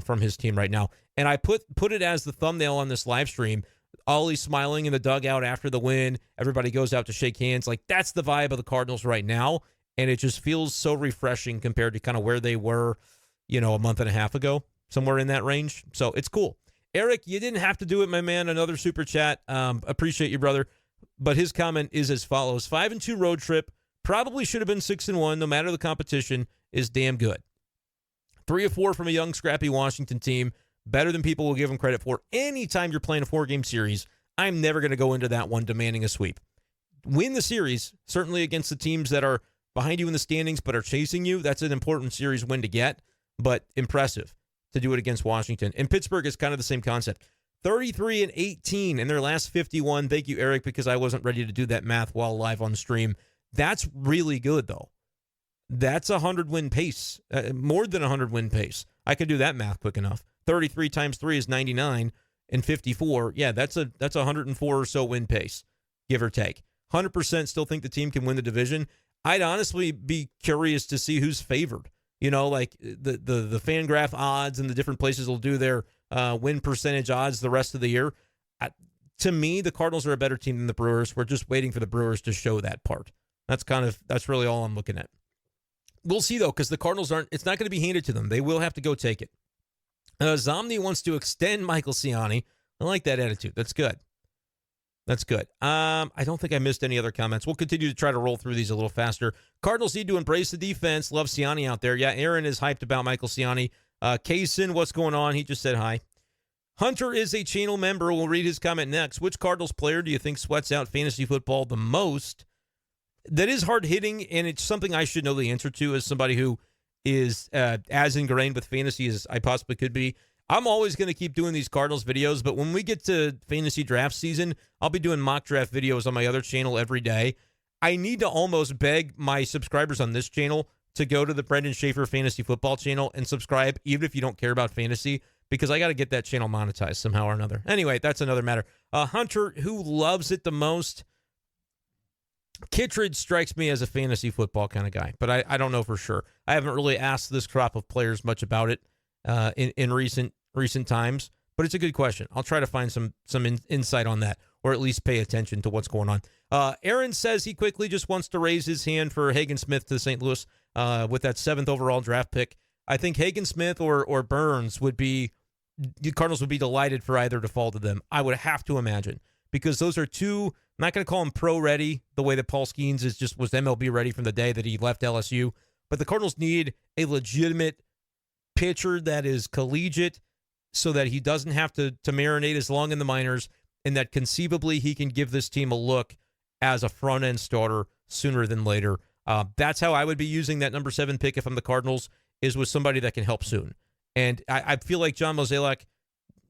from his team right now. And I put it as the thumbnail on this live stream. Ollie smiling in the dugout after the win. Everybody goes out to shake hands. Like, that's the vibe of the Cardinals right now. And it just feels so refreshing compared to kind of where they were, a month and a half ago, somewhere in that range. So it's cool. Eric, you didn't have to do it, my man. Another super chat. Appreciate you, brother. But his comment is as follows. 5-2 road trip. Probably should have been 6-1, no matter the competition, is damn good. 3-4 from a young, scrappy Washington team. Better than people will give them credit for. Anytime you're playing a 4-game series, I'm never going to go into that one demanding a sweep. Win the series, certainly against the teams that are behind you in the standings but are chasing you. That's an important series win to get. but impressive to do it against Washington. And Pittsburgh is kind of the same concept. 33-18 in their last 51. Thank you, Eric, because I wasn't ready to do that math while live on stream. That's really good, though. That's a 100-win pace, more than a 100-win pace. I could do that math quick enough. 33 times 3 is 99, and 54. Yeah, that's a 104 or so win pace, give or take. 100% still think the team can win the division. I'd honestly be curious to see who's favored. You know, like the FanGraph odds and the different places will do their win percentage odds the rest of the year. To me, the Cardinals are a better team than the Brewers. We're just waiting for the Brewers to show that part. That's really all I'm looking at. We'll see, though, because the Cardinals it's not going to be handed to them. They will have to go take it. Zomni wants to extend Michael Siani. I like that attitude. That's good. That's good. I don't think I missed any other comments. We'll continue to try to roll through these a little faster. Cardinals need to embrace the defense. Love Siani out there. Yeah, Aaron is hyped about Michael Siani. Kaysen, what's going on? He just said hi. Hunter is a channel member. We'll read his comment next. Which Cardinals player do you think sweats out fantasy football the most? That is hard-hitting, and it's something I should know the answer to as somebody who is as ingrained with fantasy as I possibly could be. I'm always going to keep doing these Cardinals videos, but when we get to fantasy draft season, I'll be doing mock draft videos on my other channel every day. I need to almost beg my subscribers on this channel to go to the Brenden Schaeffer Fantasy Football channel and subscribe, even if you don't care about fantasy, because I got to get that channel monetized somehow or another. Anyway, that's another matter. Hunter, who loves it the most? Kittredge strikes me as a fantasy football kind of guy, but I don't know for sure. I haven't really asked this crop of players much about it in recent times, but it's a good question. I'll try to find some insight on that, or at least pay attention to what's going on. Aaron says he quickly just wants to raise his hand for Hagen Smith to St. Louis with that 7th overall draft pick. I think Hagen Smith or Burns the Cardinals would be delighted for either to fall to them. I would have to imagine, because those are two. I'm not going to call him pro-ready the way that Paul Skeens was MLB ready from the day that he left LSU. But the Cardinals need a legitimate pitcher that is collegiate so that he doesn't have to marinate as long in the minors, and that conceivably he can give this team a look as a front-end starter sooner than later. That's how I would be using that number 7 pick if I'm the Cardinals, is with somebody that can help soon. And I feel like John Mozeliak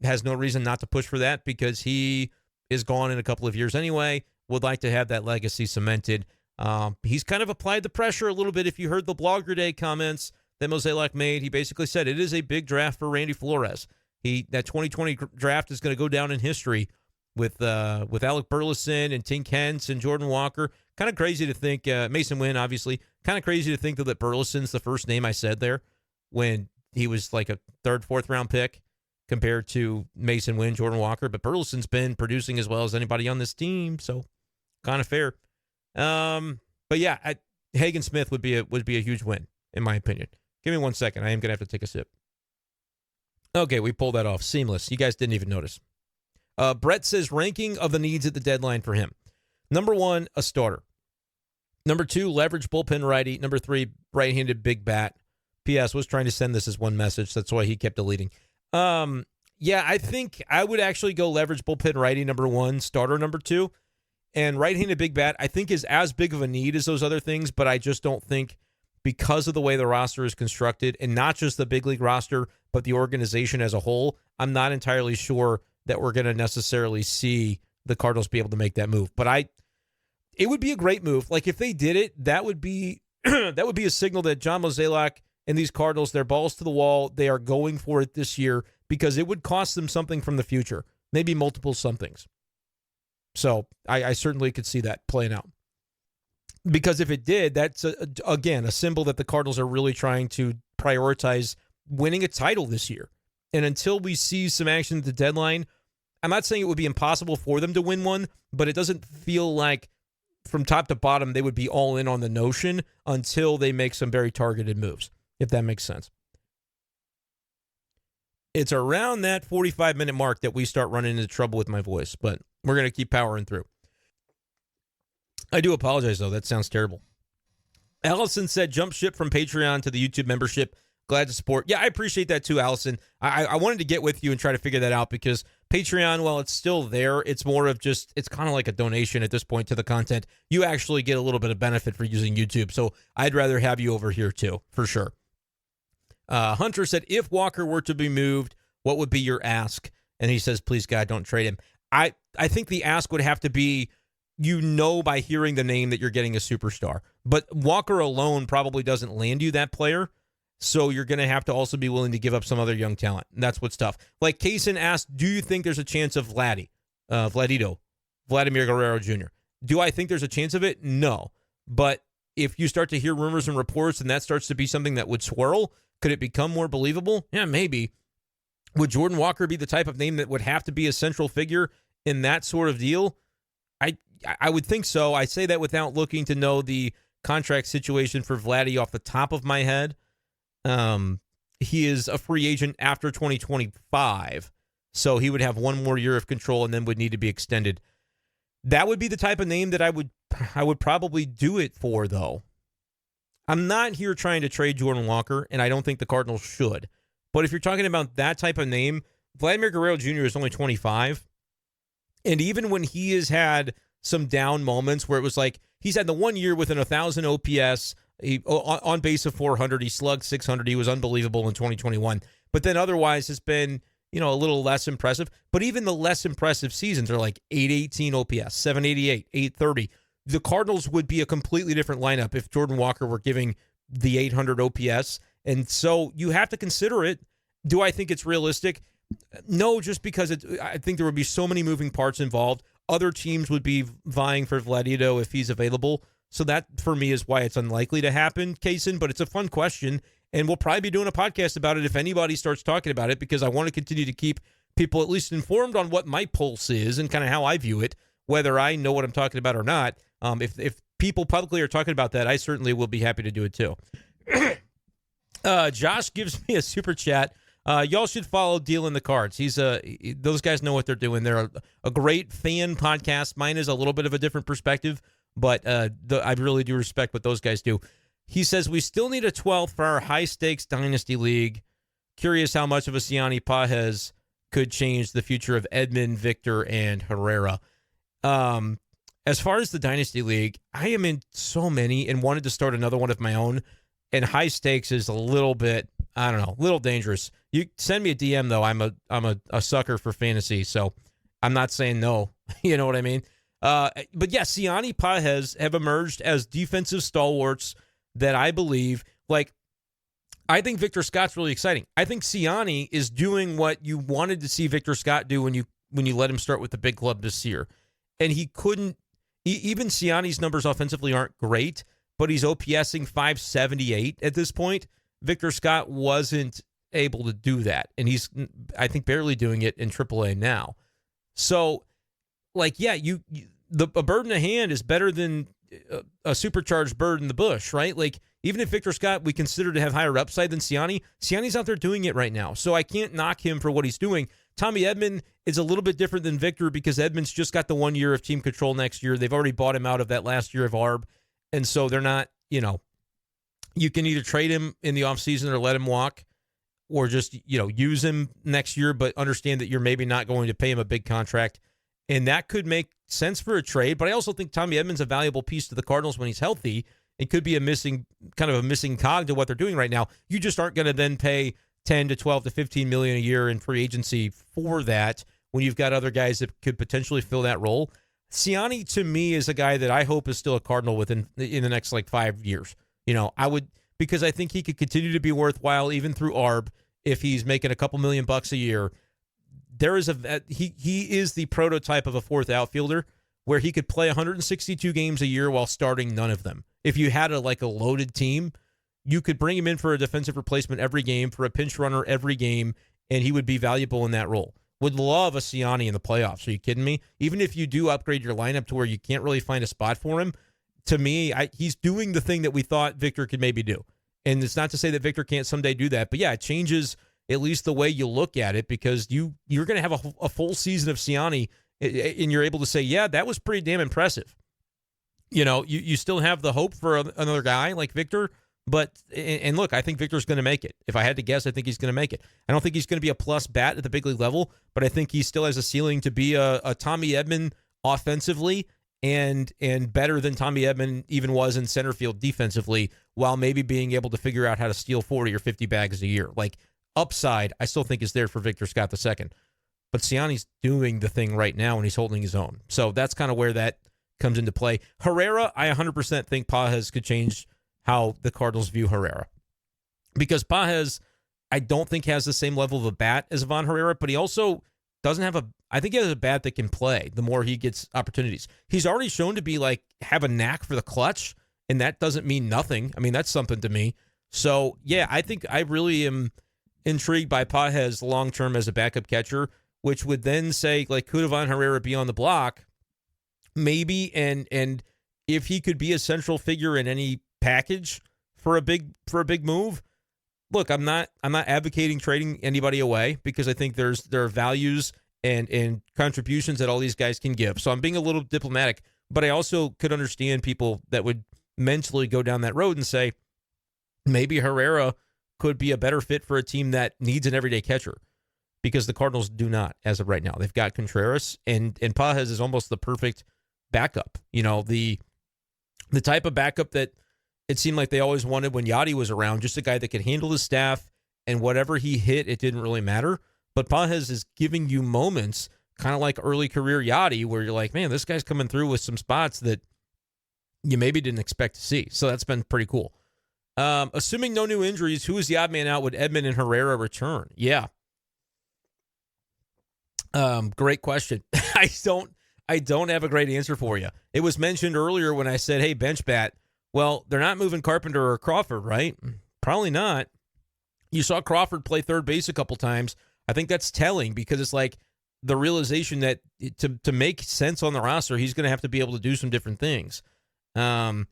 has no reason not to push for that, because he is gone in a couple of years anyway, would like to have that legacy cemented. He's kind of applied the pressure a little bit. If you heard the Blogger Day comments that Mozeliak made, he basically said it is a big draft for Randy Flores. That 2020 draft is going to go down in history with Alec Burleson and Tink Hence and Jordan Walker. Kind of crazy to think, Mason Wynn, obviously. Kind of crazy to think that Burleson's the first name I said there when he was like a 3rd, 4th round pick, compared to Mason Wynn, Jordan Walker. But Burleson's been producing as well as anybody on this team, so kind of fair. But yeah, Hagen Smith would be a huge win, in my opinion. Give me 1 second. I am going to have to take a sip. Okay, we pulled that off. Seamless. You guys didn't even notice. Brett says ranking of the needs at the deadline for him. Number 1, a starter. Number 2, leverage bullpen righty. Number 3, right-handed big bat. P.S. was trying to send this as one message. That's why he kept deleting. Yeah, I think I would actually go leverage bullpen righty number 1, starter number 2, and right-handed big bat I think is as big of a need as those other things, but I just don't think, because of the way the roster is constructed, and not just the big league roster, but the organization as a whole, I'm not entirely sure that we're going to necessarily see the Cardinals be able to make that move. But it would be a great move. Like, if they did it, that would be that would be a signal that John Mozeliak and these Cardinals, their balls to the wall, they are going for it this year, because it would cost them something from the future, maybe multiple somethings. So I certainly could see that playing out. Because if it did, that's, again, a symbol that the Cardinals are really trying to prioritize winning a title this year. And until we see some action at the deadline, I'm not saying it would be impossible for them to win one, but it doesn't feel like from top to bottom they would be all in on the notion until they make some very targeted moves, if that makes sense. It's around that 45-minute mark that we start running into trouble with my voice, but we're going to keep powering through. I do apologize, though. That sounds terrible. Allison said, jump ship from Patreon to the YouTube membership. Glad to support. Yeah, I appreciate that too, Allison. I wanted to get with you and try to figure that out, because Patreon, while it's still there, it's more of just, it's kind of like a donation at this point to the content. You actually get a little bit of benefit for using YouTube, so I'd rather have you over here too, for sure. Hunter said, if Walker were to be moved, what would be your ask? And he says, please, God, don't trade him. I think the ask would have to be, by hearing the name that you're getting a superstar. But Walker alone probably doesn't land you that player. So you're going to have to also be willing to give up some other young talent. And that's what's tough. Like Kaysen asked, do you think there's a chance of Vladimir Guerrero Jr.? Do I think there's a chance of it? No. But if you start to hear rumors and reports and that starts to be something that would swirl, could it become more believable? Yeah, maybe. Would Jordan Walker be the type of name that would have to be a central figure in that sort of deal? I would think so. I say that without looking to know the contract situation for Vladdy off the top of my head. He is a free agent after 2025, so he would have one more year of control and then would need to be extended. That would be the type of name that I would probably do it for, though. I'm not here trying to trade Jordan Walker, and I don't think the Cardinals should. But if you're talking about that type of name, Vladimir Guerrero Jr. is only 25. And even when he has had some down moments where it was like he's had the 1 year with an 1,000 OPS, on base of 400, he slugged 600. He was unbelievable in 2021. But then otherwise has been, a little less impressive. But even the less impressive seasons are like 818 OPS, 788, 830. The Cardinals would be a completely different lineup if Jordan Walker were giving the 800 OPS. And so you have to consider it. Do I think it's realistic? No, just because I think there would be so many moving parts involved. Other teams would be vying for Vladito if he's available. So that, for me, is why it's unlikely to happen, Kaysen. But it's a fun question, and we'll probably be doing a podcast about it if anybody starts talking about it, because I want to continue to keep people at least informed on what my pulse is and kind of how I view it, whether I know what I'm talking about or not. If people publicly are talking about that, I certainly will be happy to do it too. Josh gives me a super chat. Y'all should follow Deal in the Cards. Those guys know what they're doing. They're a great fan podcast. Mine is a little bit of a different perspective, but I really do respect what those guys do. He says, we still need a 12th for our high-stakes Dynasty League. Curious how much of a Siani Pages could change the future of Edman, Victor, and Herrera. As far as the Dynasty League, I am in so many and wanted to start another one of my own, and high stakes is a little bit, I don't know, a little dangerous. You send me a DM, though. I'm a sucker for fantasy, so I'm not saying no. You know what I mean? But yeah, Siani Pages have emerged as defensive stalwarts that I believe, I think Victor Scott's really exciting. I think Siani is doing what you wanted to see Victor Scott do when you let him start with the big club this year. And he couldn't, even Siani's numbers offensively aren't great, but he's OPSing 578 at this point. Victor Scott wasn't able to do that, and he's, I think, barely doing it in AAA now. So, a bird in the hand is better than a supercharged bird in the bush, right? Even if Victor Scott we consider to have higher upside than Siani's out there doing it right now. So I can't knock him for what he's doing. Tommy Edman is a little bit different than Victor because Edman's just got the 1 year of team control next year. They've already bought him out of that last year of ARB, and so they're not, you can either trade him in the offseason or let him walk, or just, use him next year, but understand that you're maybe not going to pay him a big contract. And that could make sense for a trade. But I also think Tommy Edman's a valuable piece to the Cardinals when he's healthy. It could be a missing cog to what they're doing right now. You just aren't going to then pay 10 to 12 to 15 million a year in free agency for that when you've got other guys that could potentially fill that role. Siani, to me, is a guy that I hope is still a Cardinal in the next 5 years. Because I think he could continue to be worthwhile even through ARB if he's making a couple $1,000,000 a year. There is he is the prototype of a fourth outfielder where he could play 162 games a year while starting none of them. If you had a loaded team, you could bring him in for a defensive replacement every game, for a pinch runner every game, and he would be valuable in that role. Would love a Siani in the playoffs. Are you kidding me? Even if you do upgrade your lineup to where you can't really find a spot for him, to me, he's doing the thing that we thought Victor could maybe do. And it's not to say that Victor can't someday do that, but yeah, it changes at least the way you look at it, because you're going to have a full season of Siani, and you're able to say, yeah, that was pretty damn impressive. You still have the hope for another guy like Victor, but look, I think Victor's going to make it. If I had to guess, I think he's going to make it. I don't think he's going to be a plus bat at the big league level, but I think he still has a ceiling to be a Tommy Edman offensively, and better than Tommy Edman even was in center field defensively, while maybe being able to figure out how to steal 40 or 50 bags a year. Like, upside, I still think is there for Victor Scott II. But Siani's doing the thing right now, and he's holding his own. So that's kind of where that comes into play. Herrera, I 100% think Pages could change how the Cardinals view Herrera. Because Pages, I don't think has the same level of a bat as Ivan Herrera, but he also doesn't have I think he has a bat that can play the more he gets opportunities. He's already shown to be have a knack for the clutch, and that doesn't mean nothing. I mean, that's something to me. So, yeah, I think I really am intrigued by Pages long-term as a backup catcher, which would then say, could Ivan Herrera be on the block? Maybe, and if he could be a central figure in any package for a big move. Look, I'm not advocating trading anybody away, because I think there are values and contributions that all these guys can give. So I'm being a little diplomatic, but I also could understand people that would mentally go down that road and say maybe Herrera could be a better fit for a team that needs an everyday catcher, because the Cardinals do not as of right now. They've got Contreras, and Pages is almost the perfect backup. The type of backup that it seemed like they always wanted when Yachty was around, just a guy that could handle the staff, and whatever he hit, it didn't really matter. But Pages is giving you moments, kind of like early career Yachty, where you're like, man, this guy's coming through with some spots that you maybe didn't expect to see. So that's been pretty cool. Assuming no new injuries, who is the odd man out? Would Edman and Herrera return? Yeah. Great question. I don't have a great answer for you. It was mentioned earlier when I said, hey, bench bat. Well, they're not moving Carpenter or Crawford, right? Probably not. You saw Crawford play third base a couple times. I think that's telling, because it's like the realization that to make sense on the roster, he's going to have to be able to do some different things. Herrera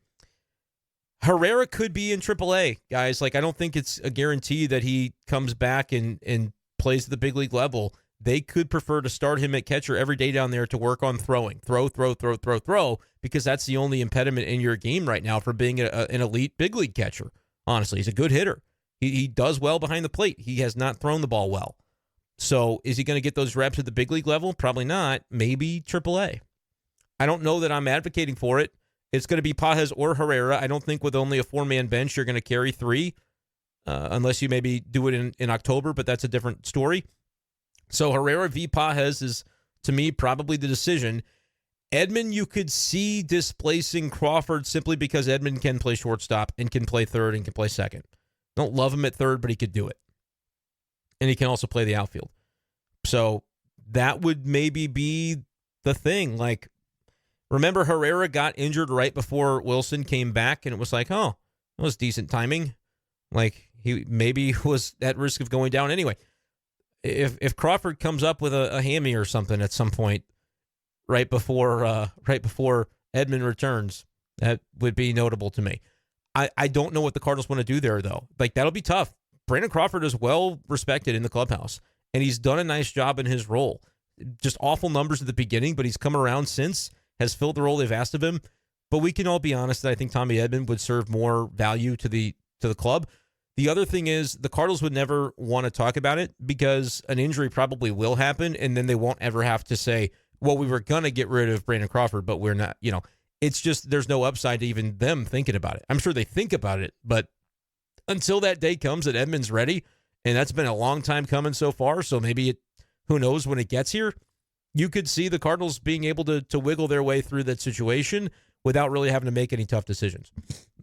could be in AAA, guys. I don't think it's a guarantee that he comes back and plays at the big league level. They could prefer to start him at catcher every day down there to work on throwing. Throw, because that's the only impediment in your game right now for being an elite big league catcher. Honestly, he's a good hitter. He does well behind the plate. He has not thrown the ball well. So is he going to get those reps at the big league level? Probably not. Maybe AAA. I don't know that I'm advocating for it. It's going to be Pages or Herrera. I don't think with only a four-man bench you're going to carry three, unless you maybe do it in October, but that's a different story. So Herrera v. Pages is, to me, probably the decision. Edman, you could see displacing Crawford simply because Edman can play shortstop and can play third and can play second. Don't love him at third, but he could do it. And he can also play the outfield. So that would maybe be the thing. Remember Herrera got injured right before Wilson came back, and it was like, oh, that was decent timing. He maybe was at risk of going down anyway. If Crawford comes up with a hammy or something at some point right before Edman returns, that would be notable to me. I don't know what the Cardinals want to do there, though. That'll be tough. Brandon Crawford is well respected in the clubhouse, and he's done a nice job in his role. Just awful numbers at the beginning, but he's come around since, has filled the role they've asked of him. But we can all be honest that I think Tommy Edman would serve more value to the club. The other thing is the Cardinals would never want to talk about it because an injury probably will happen, and then they won't ever have to say, well, we were going to get rid of Brandon Crawford, but we're not. It's just there's no upside to even them thinking about it. I'm sure they think about it, but until that day comes that Edman's ready, and that's been a long time coming so far, so maybe who knows when it gets here, you could see the Cardinals being able to wiggle their way through that situation without really having to make any tough decisions.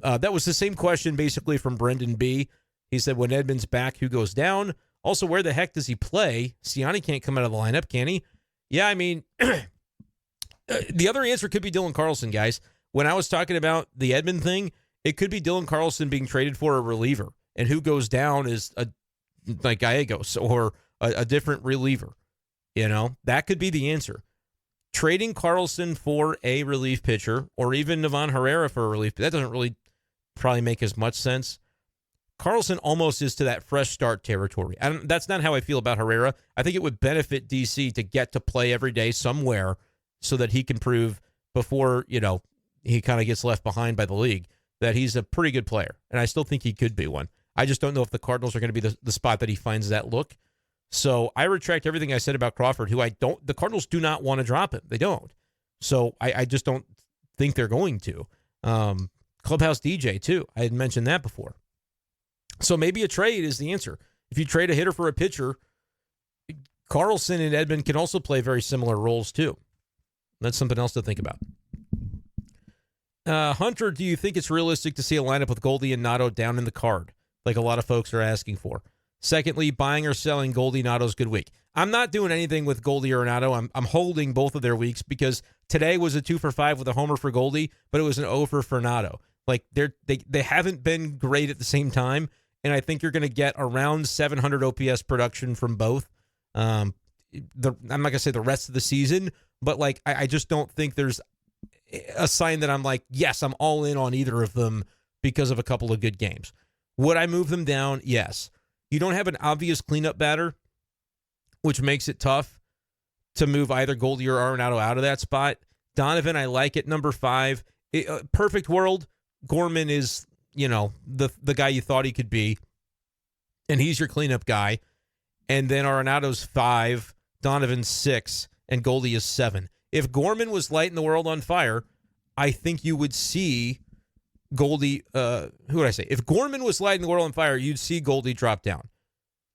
That was the same question basically from Brendan B. He said, when Edman's back, who goes down? Also, where the heck does he play? Siani can't come out of the lineup, can he? Yeah, I mean, the other answer could be Dylan Carlson, guys. When I was talking about the Edman thing, it could be Dylan Carlson being traded for a reliever, and who goes down is like Gallegos or a different reliever. That could be the answer. Trading Carlson for a relief pitcher, or even Ivan Herrera for a relief, that doesn't really probably make as much sense. Carlson almost is to that fresh start territory. That's not how I feel about Herrera. I think it would benefit DC to get to play every day somewhere so that he can prove before, he kind of gets left behind by the league that he's a pretty good player. And I still think he could be one. I just don't know if the Cardinals are going to be the spot that he finds that look. So I retract everything I said about Crawford, the Cardinals do not want to drop him. They don't. So I just don't think they're going to. Clubhouse DJ, too. I had mentioned that before. So maybe a trade is the answer. If you trade a hitter for a pitcher, Carlson and Edman can also play very similar roles, too. That's something else to think about. Hunter, do you think it's realistic to see a lineup with Goldy and Nato down in the card, like a lot of folks are asking for? Secondly, buying or selling Goldy, Nato's good week. I'm not doing anything with Goldy or Nato. I'm holding both of their weeks because today was a 2 for 5 with a homer for Goldy, but it was an 0 for Nato. Like they haven't been great at the same time, and I think you're going to get around 700 OPS production from both. I'm not going to say the rest of the season, but like I just don't think there's a sign that I'm like, yes, I'm all in on either of them because of a couple of good games. Would I move them down? Yes. You don't have an obvious cleanup batter, which makes it tough to move either Goldy or Arenado out of that spot. Donovan, I like at number 5. Perfect world, Gorman is, the guy you thought he could be, and he's your cleanup guy. And then Arenado's 5, Donovan's 6, and Goldy is 7. If Gorman was lighting the world on fire, I think you would see Goldy, who would I say? If Gorman was lighting the world on fire, you'd see Goldy drop down.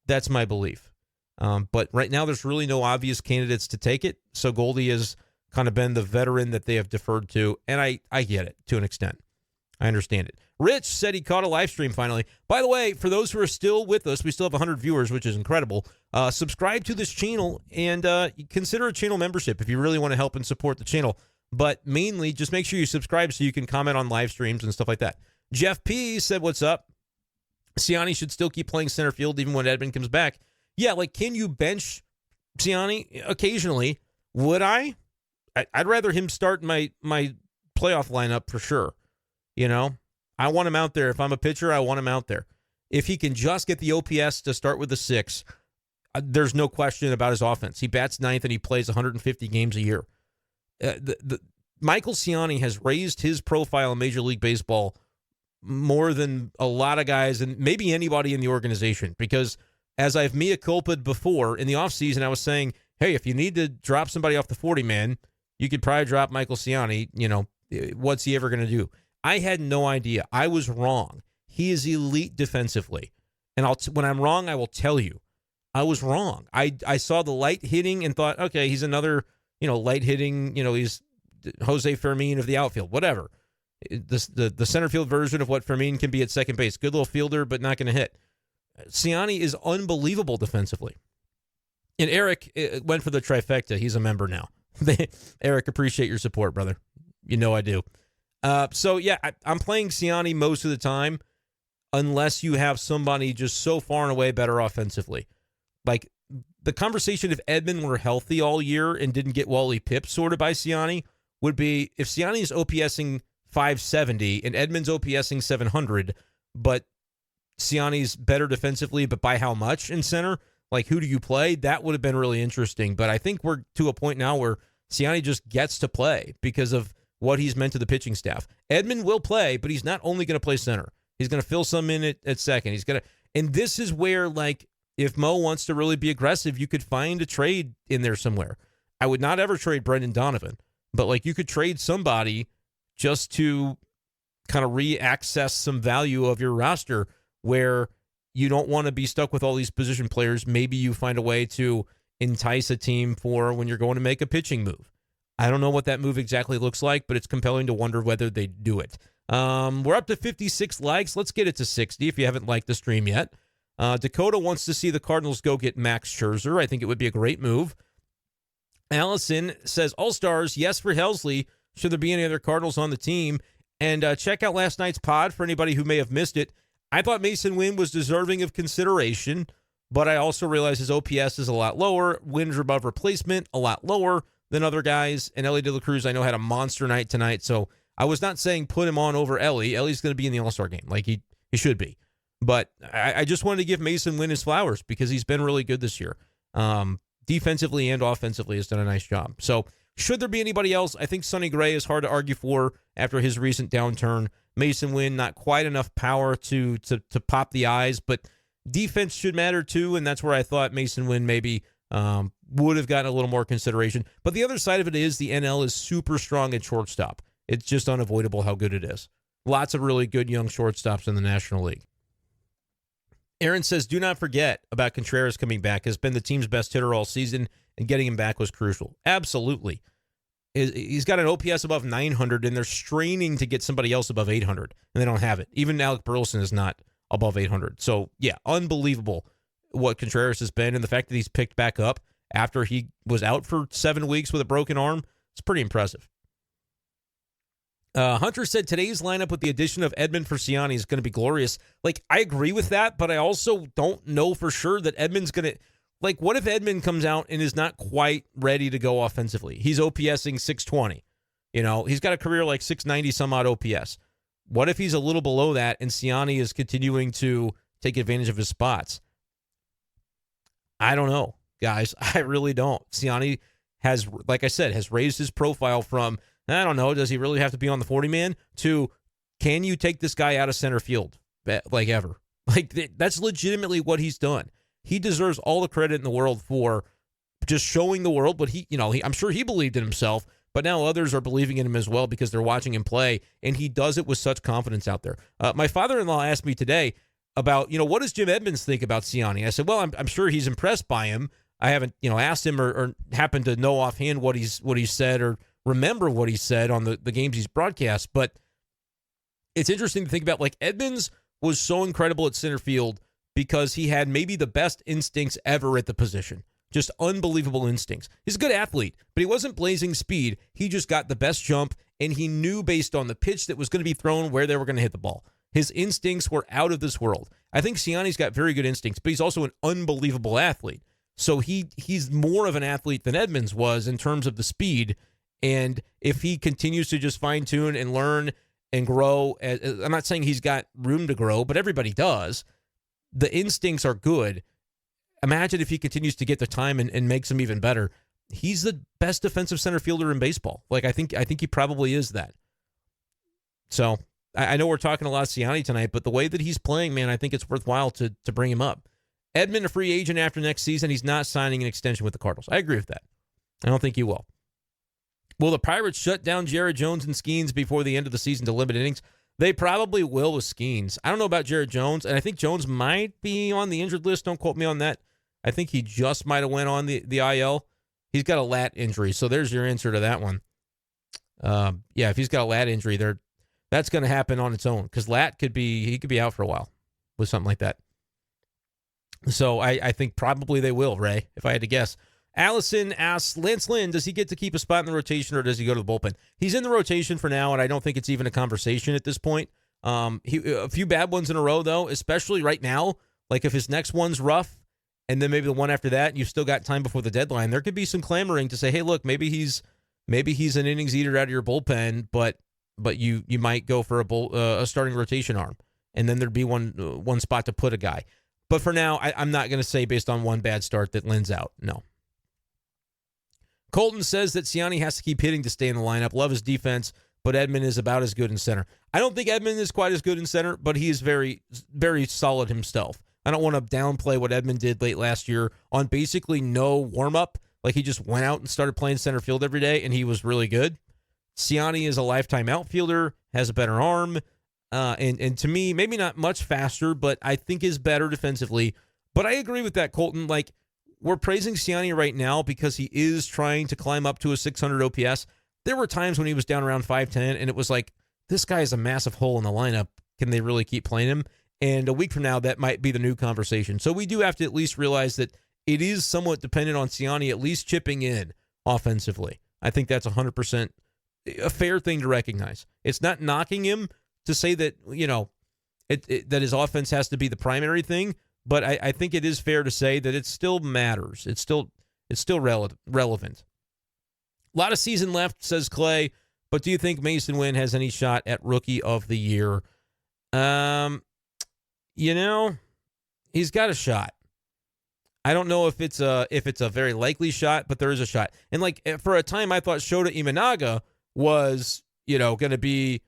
That's my belief. But right now, there's really no obvious candidates to take it. So Goldy has kind of been the veteran that they have deferred to. And I get it to an extent. I understand it. Rich said he caught a live stream finally. By the way, for those who are still with us, we still have 100 viewers, which is incredible. Subscribe to this channel and consider a channel membership if you really want to help and support the channel. But mainly, just make sure you subscribe so you can comment on live streams and stuff like that. Jeff P. said, what's up? Siani should still keep playing center field even when Edman comes back. Yeah, like, can you bench Siani occasionally? Would I? I'd rather him start my playoff lineup for sure. I want him out there. If I'm a pitcher, I want him out there. If he can just get the OPS to start with the 6, there's no question about his offense. He bats 9th and he plays 150 games a year. Michael Siani has raised his profile in Major League Baseball more than a lot of guys and maybe anybody in the organization, because as I've mea culpa'd before, in the offseason, I was saying, hey, if you need to drop somebody off the 40-man, you could probably drop Michael Siani. What's he ever going to do? I had no idea. I was wrong. He is elite defensively. And when I'm wrong, I will tell you. I was wrong. I saw the light hitting and thought, okay, he's another, light hitting, he's Jose Fermin of the outfield, whatever. The center field version of what Fermin can be at second base. Good little fielder, but not going to hit. Siani is unbelievable defensively. And Eric went for the trifecta. He's a member now. Eric, appreciate your support, brother. I do. So, yeah, I'm playing Siani most of the time unless you have somebody just so far and away better offensively. Like, the conversation if Edman were healthy all year and didn't get Wally pipped sort of by Siani would be if Siani is OPSing 570 and Edman's OPSing 700, but Siani's better defensively, but by how much in center? Like, who do you play? That would have been really interesting. But I think we're to a point now where Siani just gets to play because of what he's meant to the pitching staff. Edman will play, but he's not only going to play center. He's going to fill some in at second. And this is where, like, if Mo wants to really be aggressive, you could find a trade in there somewhere. I would not ever trade Brendan Donovan, but, like, you could trade somebody just to kind of re-access some value of your roster where you don't want to be stuck with all these position players. Maybe you find a way to entice a team for when you're going to make a pitching move. I don't know what that move exactly looks like, but it's compelling to wonder whether they do it. We're up to 56 likes. Let's get it to 60 if you haven't liked the stream yet. Dakota wants to see the Cardinals go get Max Scherzer. I think it would be a great move. Allison says, All-Stars, yes for Helsley. Should there be any other Cardinals on the team? And check out last night's pod for anybody who may have missed it. I thought Mason Wynn was deserving of consideration, but I also realized his OPS is a lot lower. Wins above replacement, a lot lower than other guys. And Ellie De La Cruz, I know, had a monster night tonight. So I was not saying put him on over Ellie. Ellie's going to be in the All-Star game like he should be. But I just wanted to give Mason Wynn his flowers because he's been really good this year. Defensively and offensively has done a nice job. So should there be anybody else? I think Sonny Gray is hard to argue for after his recent downturn. Mason Wynn, not quite enough power to pop the eyes, but defense should matter too, and that's where I thought Mason Wynn maybe would have gotten a little more consideration. But the other side of it is the NL is super strong at shortstop. It's just unavoidable how good it is. Lots of really good young shortstops in the National League. Aaron says, do not forget about Contreras coming back. Has been the team's best hitter all season, and getting him back was crucial. Absolutely. He's got an OPS above 900, and they're straining to get somebody else above 800, and they don't have it. Even Alec Burleson is not above 800. So, yeah, unbelievable what Contreras has been, and the fact that he's picked back up after he was out for 7 weeks with a broken arm, it's pretty impressive. Hunter said today's lineup with the addition of Edman for Siani is going to be glorious. Like, I agree with that, but I also don't know for sure that Edman's going to... Like, what if Edman comes out and is not quite ready to go offensively? He's OPSing 620. You know, he's got a career like 690 some odd OPS. What if he's a little below that and Siani is continuing to take advantage of his spots? I don't know, guys. I really don't. Siani has, like I said, has raised his profile from, I don't know, does he really have to be on the 40-man, to can you take this guy out of center field, like ever? Like, that's legitimately what he's done. He deserves all the credit in the world for just showing the world what I'm sure he believed in himself, but now others are believing in him as well because they're watching him play, and he does it with such confidence out there. My father-in-law asked me today about, what does Jim Edmonds think about Siani? I said, well, I'm sure he's impressed by him. I haven't, asked him or happened to know offhand what he's said or remember what he said on the games he's broadcast, but it's interesting to think about. Like, Edmonds was so incredible at center field because he had maybe the best instincts ever at the position. Just unbelievable instincts. He's a good athlete, but he wasn't blazing speed. He just got the best jump, and he knew based on the pitch that was going to be thrown where they were going to hit the ball. His instincts were out of this world. I think Siani's got very good instincts, but he's also an unbelievable athlete. So he's more of an athlete than Edmonds was in terms of the speed. And if he continues to just fine-tune and learn and grow, I'm not saying he's got room to grow, but everybody does. The instincts are good. Imagine if he continues to get the time and makes them even better. He's the best defensive center fielder in baseball. Like, I think he probably is that. So I know we're talking a lot of Siani tonight, but the way that he's playing, man, I think it's worthwhile to bring him up. Edman, a free agent after next season. He's not signing an extension with the Cardinals. I agree with that. I don't think he will. Will the Pirates shut down Jared Jones and Skeens before the end of the season to limit innings? They probably will with Skeens. I don't know about Jared Jones, and I think Jones might be on the injured list. Don't quote me on that. I think he just might have went on the IL. He's got a lat injury, so there's your answer to that one. If he's got a lat injury, that's going to happen on its own because he could be out for a while with something like that. So I think probably they will, Ray, if I had to guess. Allison asks, Lance Lynn, does he get to keep a spot in the rotation or does he go to the bullpen? He's in the rotation for now, and I don't think it's even a conversation at this point. A few bad ones in a row, though, especially right now. Like if his next one's rough and then maybe the one after that, and you've still got time before the deadline, there could be some clamoring to say, hey, look, maybe he's an innings eater out of your bullpen, but you might go for a starting rotation arm, and then there'd be one spot to put a guy. But for now, I'm not going to say based on one bad start that Lynn's out. No. Colton says that Siani has to keep hitting to stay in the lineup. Love his defense, but Edman is about as good in center. I don't think Edman is quite as good in center, but he is very, very solid himself. I don't want to downplay what Edman did late last year on basically no warm-up. Like, he just went out and started playing center field every day, and he was really good. Siani is a lifetime outfielder, has a better arm, and to me, maybe not much faster, but I think is better defensively. But I agree with that, Colton. Like, we're praising Siani right now because he is trying to climb up to a 600 OPS. There were times when he was down around 510, and it was like, this guy is a massive hole in the lineup. Can they really keep playing him? And a week from now, that might be the new conversation. So we do have to at least realize that it is somewhat dependent on Siani at least chipping in offensively. I think that's 100% a fair thing to recognize. It's not knocking him to say that, that his offense has to be the primary thing, but I think it is fair to say that it still matters. It's still relevant. A lot of season left, says Clay, but do you think Mason Wynn has any shot at Rookie of the Year? He's got a shot. I don't know if it's a very likely shot, but there is a shot. And like for a time, I thought Shota Imanaga was going to be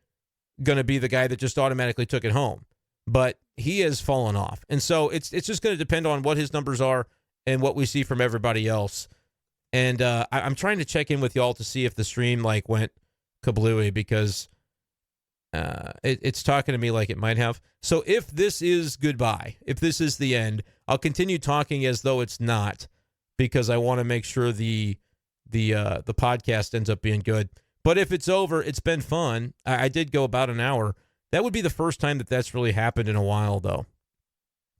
the guy that just automatically took it home, but he has fallen off. And so it's just going to depend on what his numbers are and what we see from everybody else. And I'm trying to check in with y'all to see if the stream went kablooey because it's talking to me like it might have. So if this is goodbye, if this is the end, I'll continue talking as though it's not, because I want to make sure the podcast ends up being good. But if it's over, it's been fun. I did go about an hour. That would be the first time that's really happened in a while, though,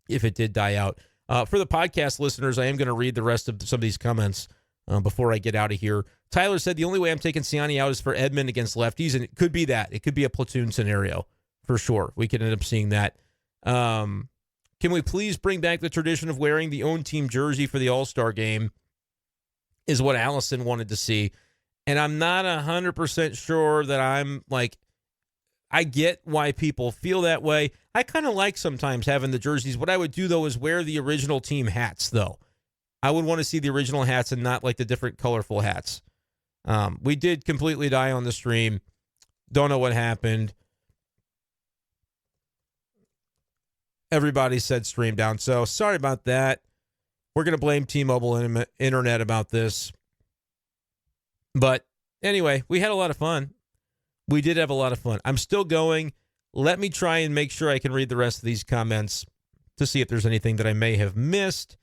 if it did die out. For the podcast listeners, I am going to read the rest of some of these comments before I get out of here. Tyler said, the only way I'm taking Siani out is for Edman against lefties, and it could be that. It could be a platoon scenario, for sure. We could end up seeing that. Can we please bring back the tradition of wearing the own team jersey for the All-Star game, is what Allison wanted to see. And I'm not 100% sure that I get why people feel that way. I kind of like sometimes having the jerseys. What I would do, though, is wear the original team hats, though. I would want to see the original hats and not like the different colorful hats. We did completely die on the stream. Don't know what happened. Everybody said stream down. So sorry about that. We're going to blame T-Mobile Internet about this. But anyway, we had a lot of fun. We did have a lot of fun. I'm still going. Let me try and make sure I can read the rest of these comments to see if there's anything that I may have missed,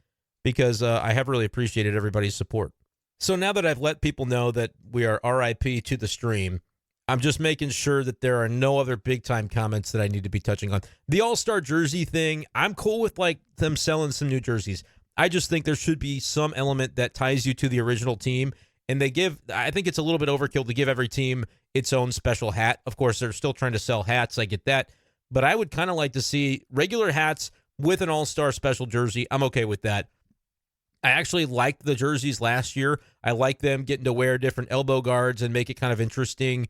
because I have really appreciated everybody's support. So now that I've let people know that we are RIP to the stream, I'm just making sure that there are no other big-time comments that I need to be touching on. The All-Star jersey thing, I'm cool with them selling some new jerseys. I just think there should be some element that ties you to the original team. And I think it's a little bit overkill to give every team its own special hat. Of course, they're still trying to sell hats. I get that. But I would kind of like to see regular hats with an All-Star special jersey. I'm okay with that. I actually liked the jerseys last year. I like them getting to wear different elbow guards and make it kind of interesting.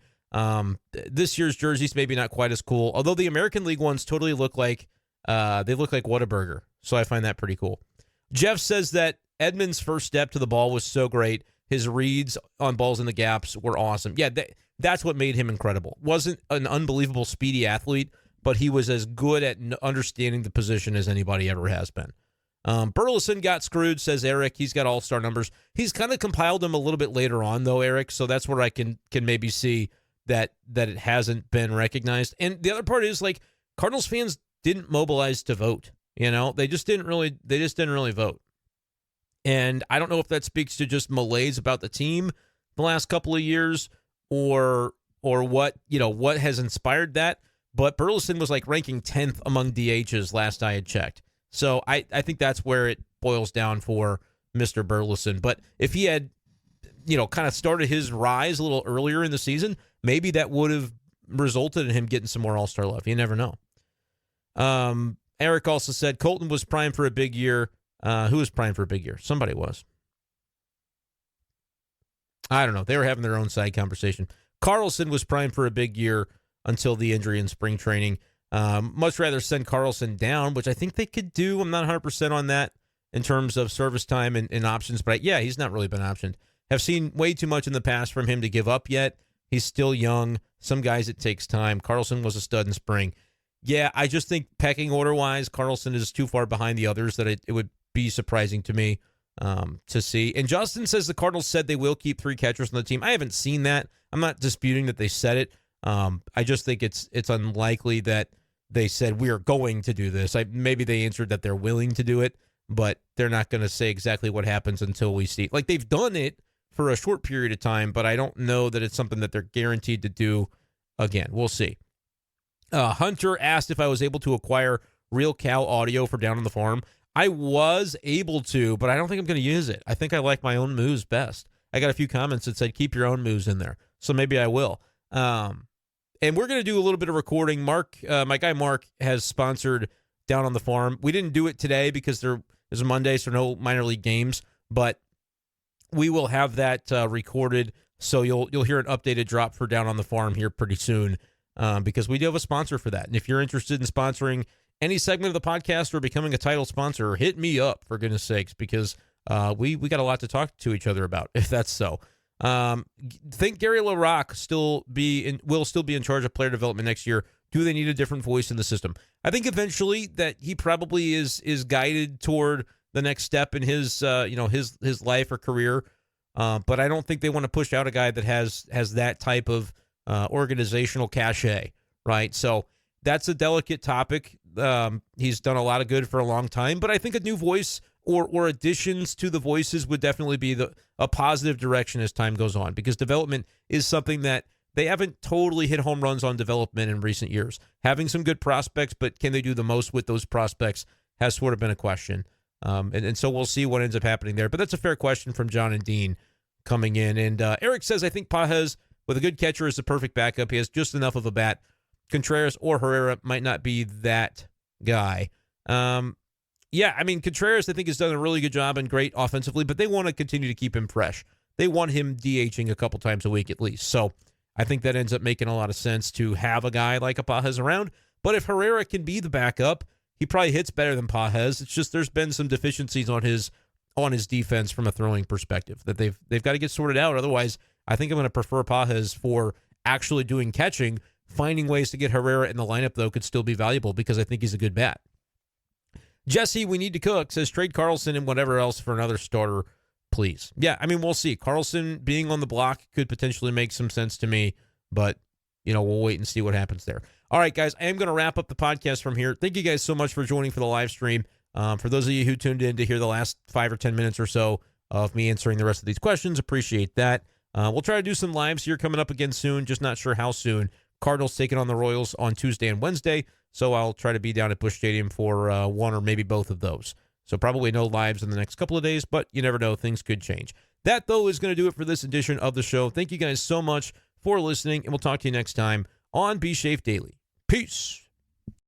This year's jerseys maybe not quite as cool, although the American League ones totally look like Whataburger. So I find that pretty cool. Jeff says that Edman's first step to the ball was so great. His reads on balls in the gaps were awesome. Yeah, that's what made him incredible. Wasn't an unbelievable speedy athlete, but he was as good at understanding the position as anybody ever has been. Burleson got screwed, says Eric. He's got all-star numbers. He's kind of compiled them a little bit later on, though, Eric, so that's where I can maybe see that it hasn't been recognized. And the other part is, Cardinals fans didn't mobilize to vote. They just didn't really vote. And I don't know if that speaks to just malaise about the team the last couple of years or what has inspired that. But Burleson was ranking 10th among DHs last I had checked. So I think that's where it boils down for Mr. Burleson. But if he had, kind of started his rise a little earlier in the season, maybe that would have resulted in him getting some more All-Star love. You never know. Eric also said Colton was primed for a big year. Who was primed for a big year? Somebody was. I don't know. They were having their own side conversation. Carlson was primed for a big year until the injury in spring training. Much rather send Carlson down, which I think they could do. I'm not 100% on that in terms of service time and options. But yeah, he's not really been optioned. Have seen way too much in the past from him to give up yet. He's still young. Some guys, it takes time. Carlson was a stud in spring. Yeah, I just think pecking order-wise, Carlson is too far behind the others that it would be surprising to me to see. And Justin says the Cardinals said they will keep 3 catchers on the team. I haven't seen that. I'm not disputing that they said it. I just think it's unlikely that they said we are going to do this. Maybe they answered that they're willing to do it, but they're not going to say exactly what happens until we see. They've done it for a short period of time, but I don't know that it's something that they're guaranteed to do again. We'll see. Hunter asked if I was able to acquire Real Cow audio for Down on the Farm. I was able to, but I don't think I'm going to use it. I think I like my own moves best. I got a few comments that said keep your own moves in there, so maybe I will. And we're going to do a little bit of recording. Mark, my guy Mark, has sponsored Down on the Farm. We didn't do it today because there is a Monday, so no minor league games, but we will have that recorded, so you'll hear an updated drop for Down on the Farm here pretty soon. Because we do have a sponsor for that. And if you're interested in sponsoring any segment of the podcast or becoming a title sponsor, hit me up, for goodness sakes, because we got a lot to talk to each other about, if that's so. Think Gary LaRocque will still be in charge of player development next year. Do they need a different voice in the system? I think eventually that he probably is guided toward the next step in his life or career. But I don't think they want to push out a guy that has that type of organizational cachet, right? So that's a delicate topic. He's done a lot of good for a long time, but I think a new voice or additions to the voices would definitely be a positive direction as time goes on, because development is something that they haven't totally hit home runs on development in recent years. Having some good prospects, but can they do the most with those prospects has sort of been a question. And so we'll see what ends up happening there. But that's a fair question from John and Dean coming in. And Eric says, I think Pages, with a good catcher, is the perfect backup. He has just enough of a bat. Contreras or Herrera might not be that guy. Yeah, I mean, Contreras, I think, has done a really good job and great offensively, but they want to continue to keep him fresh. They want him DHing a couple times a week at least. So I think that ends up making a lot of sense to have a guy like a Pages around. But if Herrera can be the backup, he probably hits better than Pages. It's just there's been some deficiencies on his defense from a throwing perspective that they've got to get sorted out. Otherwise, I think I'm going to prefer Pages for actually doing catching. Finding ways to get Herrera in the lineup, though, could still be valuable because I think he's a good bat. Jesse, we need to cook, says trade Carlson and whatever else for another starter, please. Yeah, I mean, we'll see. Carlson being on the block could potentially make some sense to me, but, we'll wait and see what happens there. All right, guys, I am going to wrap up the podcast from here. Thank you guys so much for joining for the live stream. For those of you who tuned in to hear the last 5 or 10 minutes or so of me answering the rest of these questions, appreciate that. We'll try to do some lives here coming up again soon, just not sure how soon. Cardinals taking on the Royals on Tuesday and Wednesday, so I'll try to be down at Busch Stadium for one or maybe both of those. So probably no lives in the next couple of days, but you never know. Things could change. That, though, is going to do it for this edition of the show. Thank you guys so much for listening, and we'll talk to you next time on B-Schaeff Daily. Peace.